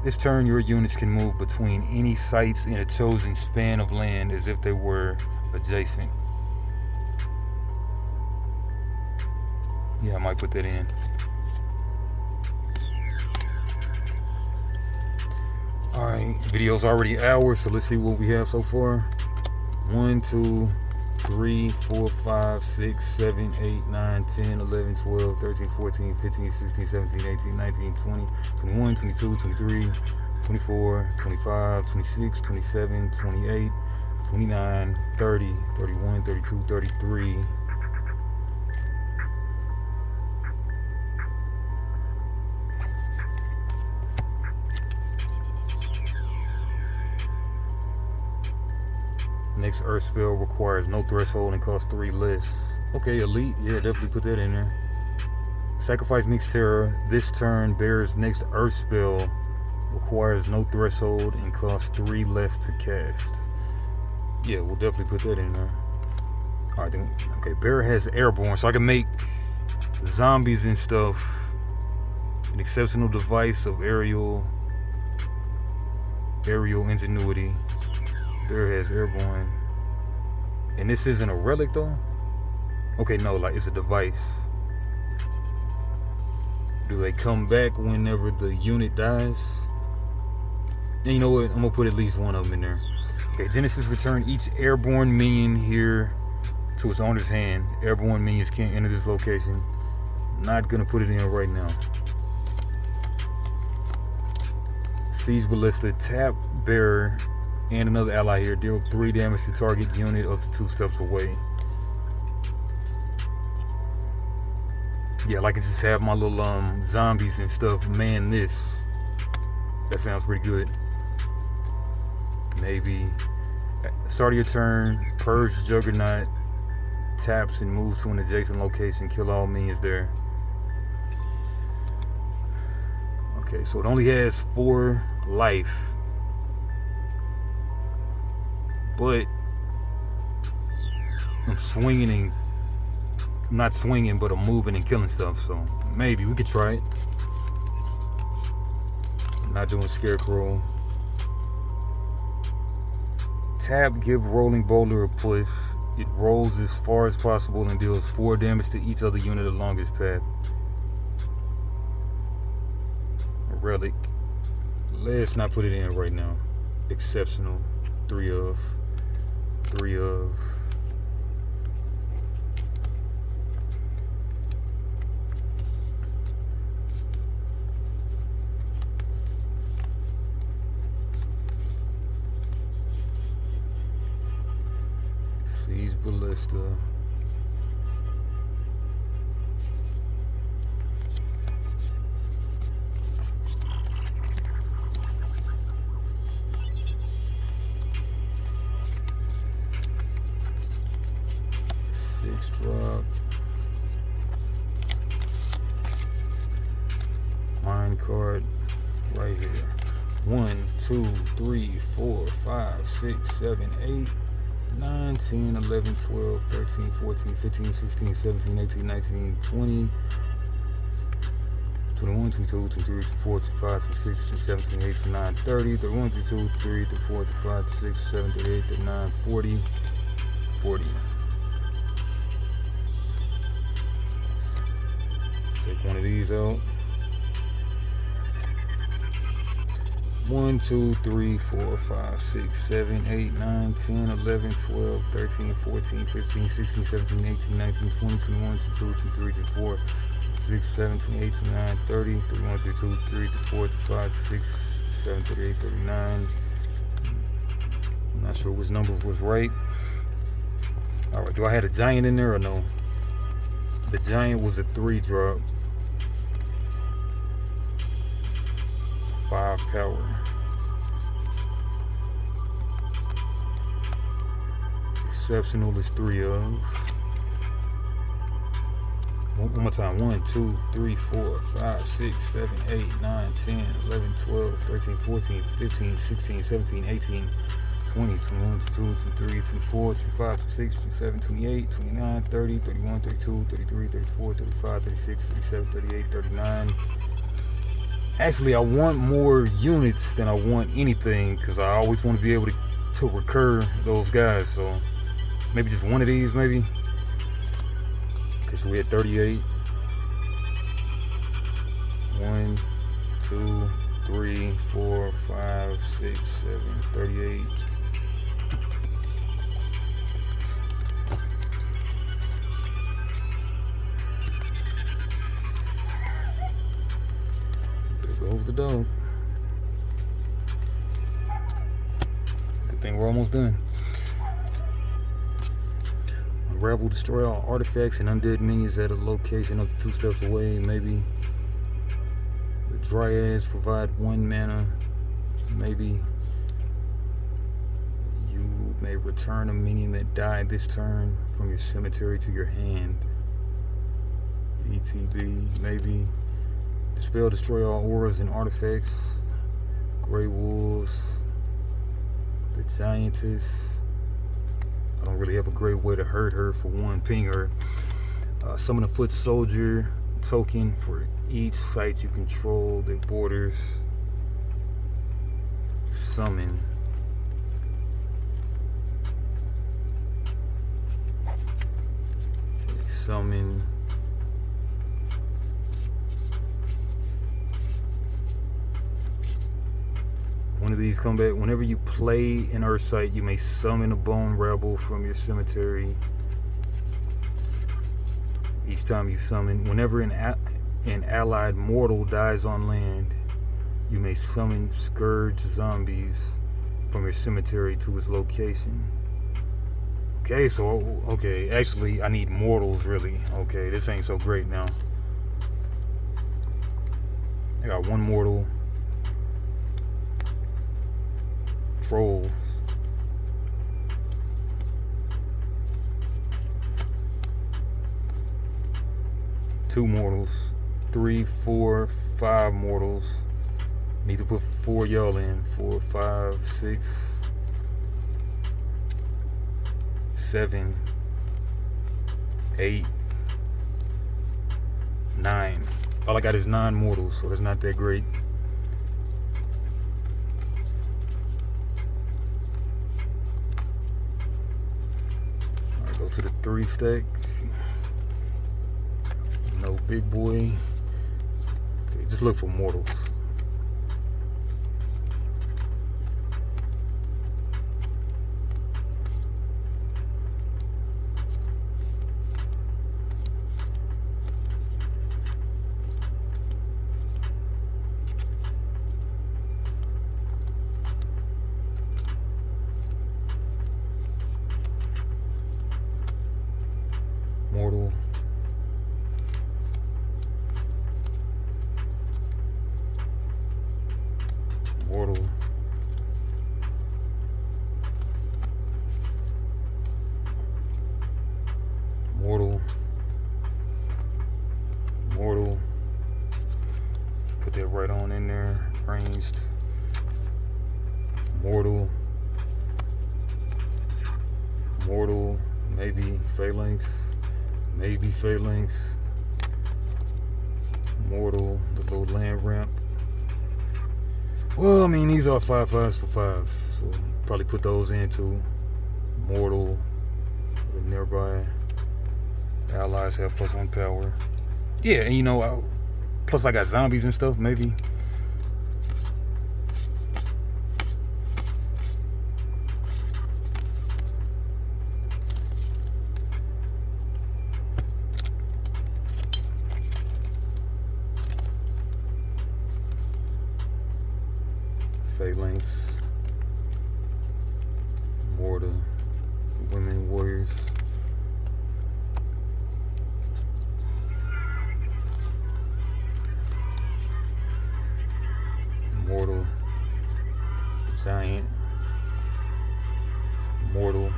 This turn, your units can move between any sites in a chosen span of land as if they were adjacent. Yeah, I might put that in. Alright, video's already hours, so let's see what we have so far. 1, 2, 3, 4, 5, 6, 7, 8, 9, 10, 11, 12, 13, 14, 15, 16, 17, 18, 19, 20, 21, 22, 23, 24, 25, 26, 27, 28, 29, 30, 31, 32, 33. Next Earth spell requires no threshold and costs 3 less. Okay, elite. Yeah, definitely put that in there. Sacrifice Mixed Terror. This turn bears next Earth spell. Requires no threshold and costs 3 less to cast. Yeah, we'll definitely put that in there. Alright, then. Okay, Bear has Airborne, so I can make zombies and stuff. An exceptional device of aerial ingenuity. Bear has Airborne. And this isn't a relic though? Okay, no, like it's a device. Do they come back whenever the unit dies? And you know what? I'm gonna put at least one of them in there. Okay, Genesis return each airborne minion here to its owner's hand. Airborne minions can't enter this location. Not gonna put it in right now. Siege Ballista, tap Bearer and another ally here. Deal 3 damage to target unit up to 2 steps away. Yeah, like I just have my little zombies and stuff man this. That sounds pretty good. Maybe start of your turn, purge Juggernaut, taps and moves to an adjacent location, kill all minions there. Okay, so it only has 4 life. But I'm swinging and I'm not swinging, but I'm moving and killing stuff. So maybe we could try it. I'm not doing Scarecrow. Tap, give Rolling Boulder a push. It rolls as far as possible and deals 4 damage to each other unit along its path. A relic. Let's not put it in right now. Exceptional. 3 of. Siege Ballista. Drop. Mine card right here. 1, 2, 3, 4, 5, 6, 7, 8, 9, 10, 11, 12, 13, 14, 15, 16, 17, 18, 19, 20, 21, 22, 23, 24, 25, 26, 27, 28, 29, 30, 31, 32, 33, 34, 35, 36, 37, 38, 39, 40, 40. Take one of these out. 1, 2, 3, 4, 5, 6, 7, 8, 9, 10, 11, 12, 13, 14, 15, 16, 17, 18, 19, 20, 21, 22, 23, 24, 26, 27, 28, 29, 30, 31, 32, 33, 34, 35, 36, 37, 38, 39. I'm not sure which number was right. Alright, do I have a giant in there or no? The giant was a 3 drop. 5 power. Exceptional is 3 of. One more time. 1, 2, 3, 4, 5, 6, 7, 8, 9, 10, 11, 12, 13, 14, 15, 16, 17, 18, 20, 21, 22, 23, 24, 25, 26, 27, 28, 29, 30, 31, 32, 33, 34, 35, 36, 37, 38, 39. Actually, I want more units than I want anything because I always want to be able to recur those guys. So maybe just one of these, maybe. Okay, so we had 38. 1, 2, 3, 4, 5, 6, 7, 38. There goes the dog. Good thing we're almost done. Unravel, destroy all artifacts and undead minions at a location up to 2 steps away. Maybe the dryads provide 1 mana. Maybe you may return a minion that died this turn from your cemetery to your hand. ETB. Maybe dispel, destroy all auras and artifacts. Grey Wolves. The Giantess. I don't really have a great way to hurt her. For one, ping her. Summon a foot soldier token for each site you control that borders. Summon. Okay, summon. One of these come back. Whenever you play an Earth site, you may summon a bone rebel from your cemetery. Each time you summon, whenever an allied mortal dies on land, you may summon scourge zombies from your cemetery to its location. Okay, so, okay, actually, I need mortals, really. Okay, this ain't so great now. I got 1 mortal. Trolls. Two mortals. 3, 4, 5 mortals. Need to put 4 y'all in. 4, 5, 6, 7, 8, 9. All I got is 9 mortals, so that's not that great. To the 3 stack. No big boy. Okay, just look for mortals. Mortal. Mortal. Mortal. Mortal. Let's put that right on in there. Ranged. Mortal. Mortal. Maybe Phalanx. Maybe Phalanx. Mortal, the little land ramp. Well, I mean, these are 5/5s for 5. So probably put those in too. Mortal, the nearby allies have +1 power. Yeah, and you know, plus I got zombies and stuff, maybe. Phalanx, Mortar, Women Warriors, Mortal, Giant, Mortal,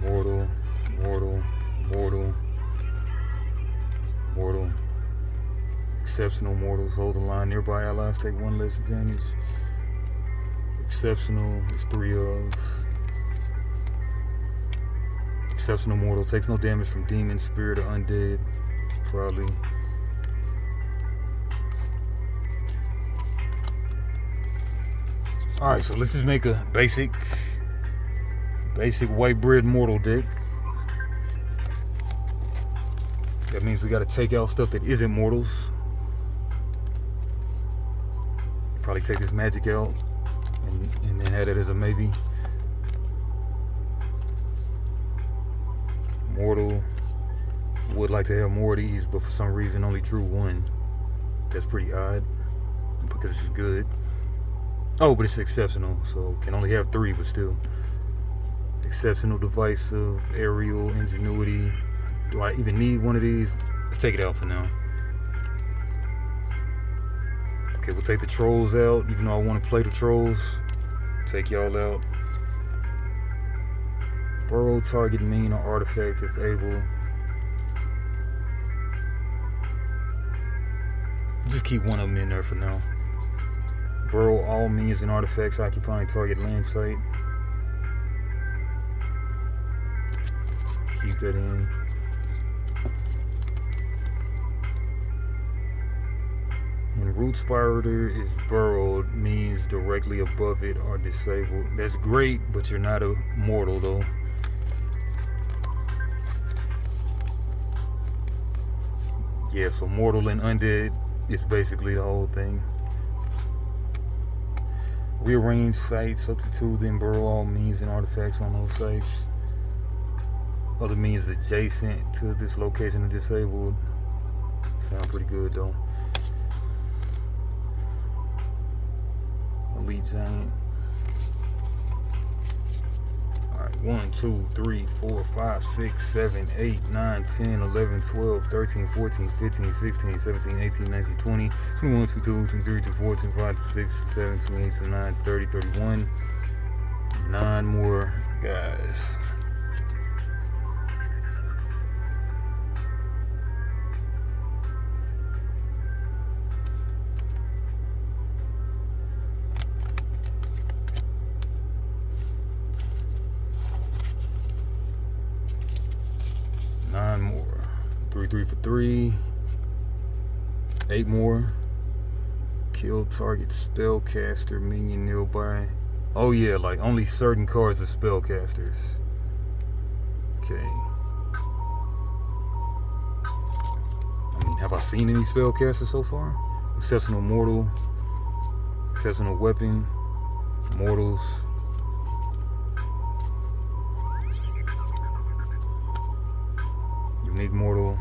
Mortal, Mortal, Mortal, Mortal. Exceptional mortals hold the line. Nearby allies take 1 less advantage. Exceptional is 3 of. Exceptional mortal takes no damage from demon, spirit, or undead. Probably. Alright, so let's just make a basic white bread mortal deck. That means we gotta take out stuff that isn't mortals. Probably take this magic out and then have it as a maybe. Mortal. Would like to have more of these, but for some reason only drew one. That's pretty odd because it's good. Oh, but it's exceptional, so can only have 3, but still. Exceptional, divisive, aerial, ingenuity. Do I even need one of these? Let's take it out for now. Okay, we'll take the trolls out, even though I want to play the trolls. Take y'all out. Burrow, target minion or artifact if able. Just keep one of them in there for now. Burrow all minions and artifacts occupying target land site. Keep that in. When Root Spider is burrowed, minions directly above it are disabled. That's great, but you're not a mortal though. Yeah, so mortal and undead is basically the whole thing. Rearrange sites, substitute, then burrow all minions and artifacts on those sites. Other minions adjacent to this location are disabled. Sound pretty good though. Elite Giant. Alright, 1, 2, 3, 4, 5, 6, 7, 8, 9, 10, 11, 12, 13, 14, 15, 16, 17, 18, 19, 20, 21, 22, 23, 24, 25, 26, 27, 28, 29, 30, 31. 9 more guys. More. 3 for 3. 8 more. Kill target spellcaster minion nearby. Oh yeah, like only certain cards are spellcasters. Okay. I mean, have I seen any spellcasters so far? Exceptional mortal. Exceptional weapon. Mortals. Unique mortal.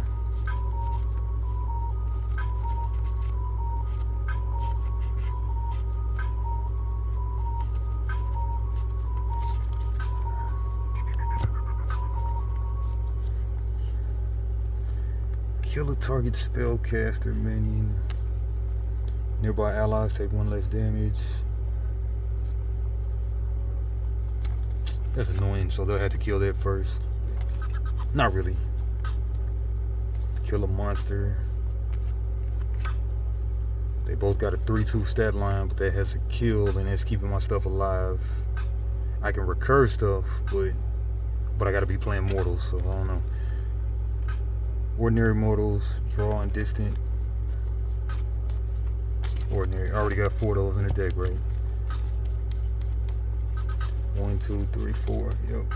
Kill a target spellcaster minion. Nearby allies take 1 less damage. That's annoying, so they'll have to kill that first. Not really. Kill a monster. They both got a 3/2 stat line, but that has a kill and that's keeping my stuff alive. I can recur stuff, but I gotta be playing mortals, so I don't know. Ordinary mortals, draw and distant. Ordinary. I already got 4 of those in the deck, right? 1, 2, 3, 4. Yep.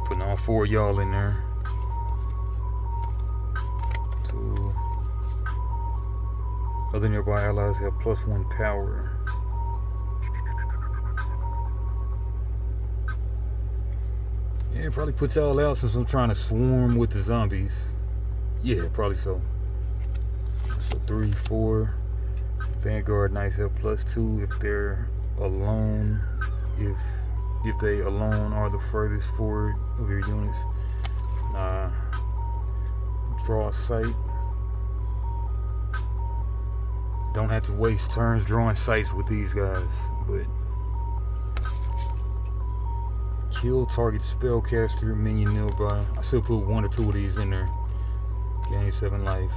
Putting all 4 of y'all in there. 2. Other nearby allies have +1 power. Yeah, it probably puts y'all out since I'm trying to swarm with the zombies. Yeah, probably so. So 3, 4. Vanguard Knights have +2 if they're alone. If they alone are the furthest forward of your units. Draw a sight. Don't have to waste turns drawing sights with these guys, but kill target spellcaster minion nearby. I still put 1 or 2 of these in there. Gain 7 life.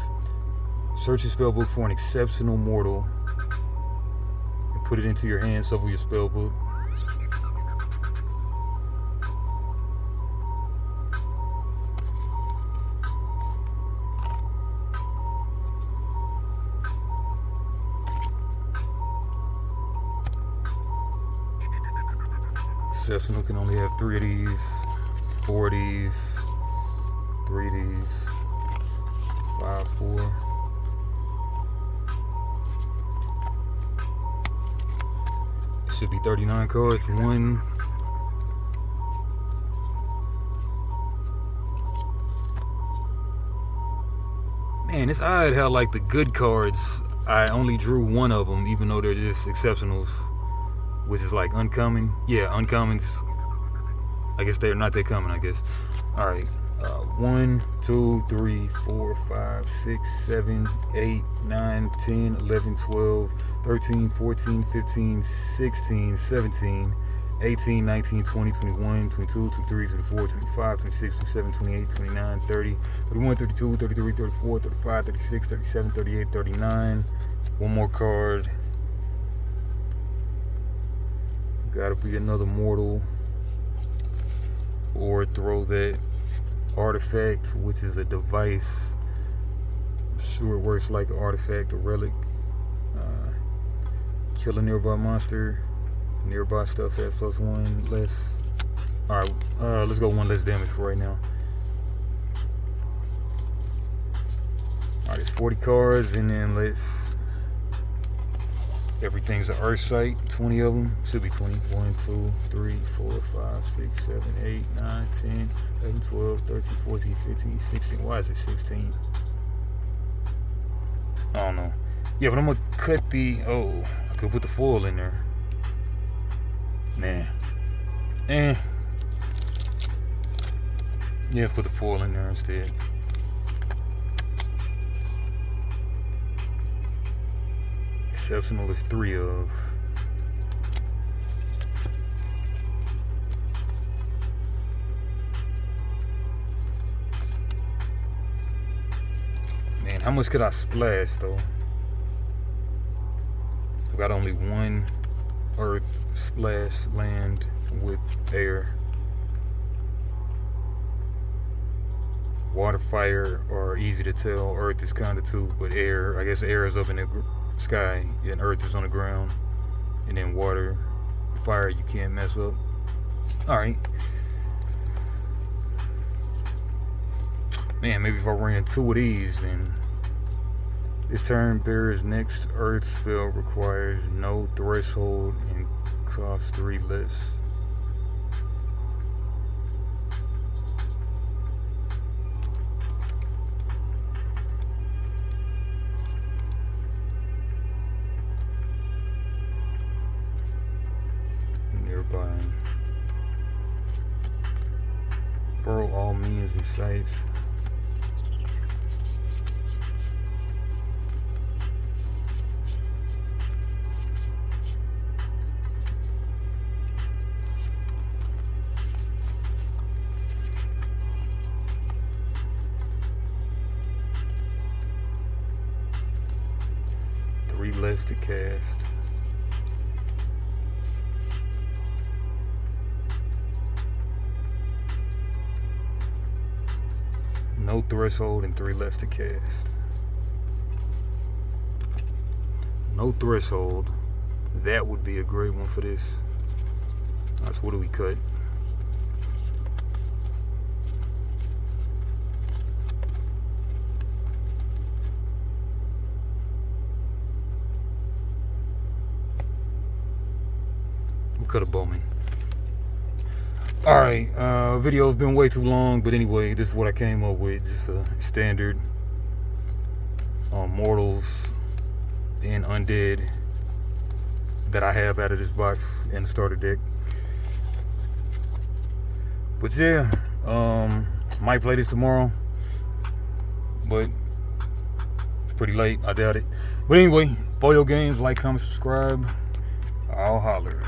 Search your spellbook for an exceptional mortal and put it into your hand. Shuffle your spellbook. Exceptional can only have 3 of these, 4 of these, 3 of these, 4. It should be 39 cards for one. Man, it's odd how like the good cards, I only drew one of them, even though they're just exceptionals, which is like uncommon. Yeah, uncommons. I guess they're not that common, I guess. All right. 1, 2, 3, 4, 5, 6, 7, 8, 9, 10, 11, 12, 13, 14, 15, 16, 17, 18, 19, 20, 21, 22, 23, 24, 25, 26, 27, 28, 29, 30, 31, 32, 33, 34, 35, 36, 37, 38, 39. One more card. Gotta be another mortal. Or throw that artifact, which is a device. I'm sure it works like an artifact or relic. Kill a nearby monster. Nearby stuff has +1 less. Alright, let's go 1 less damage for right now. Alright, it's 40 cards, and then let's. Everything's an earth site. 20 of them. Should be 20. 1, 2, 3, 4, 5, 6, 7, 8, 9, 10, 11, 12, 13, 14, 15, 16. Why is it 16? I don't know. Yeah, but I'm gonna cut the. Oh, I could put the foil in there. Man. Yeah, let's put the foil in there instead. Exceptional is 3 of. Man, how much could I splash though? I got only 1 earth splash land with air. Water, fire are easy to tell. Earth is kind of too, but air, I guess air is up in the sky and earth is on the ground. And then water, fire you can't mess up. Alright. Man, maybe if I ran 2 of these, then this turn bearer's next earth spell requires no threshold and costs 3 less. Nearby. Burrow all means and sights. Less to cast. No threshold and 3 less to cast. No threshold. That would be a great one for this. That's what do we cut? Cut a Bowman. Alright, video's been way too long, but anyway, this is what I came up with. Just a standard mortals and undead that I have out of this box in the starter deck. But yeah, might play this tomorrow, but it's pretty late, I doubt it. But anyway, for your games, like, comment, subscribe. I'll holler.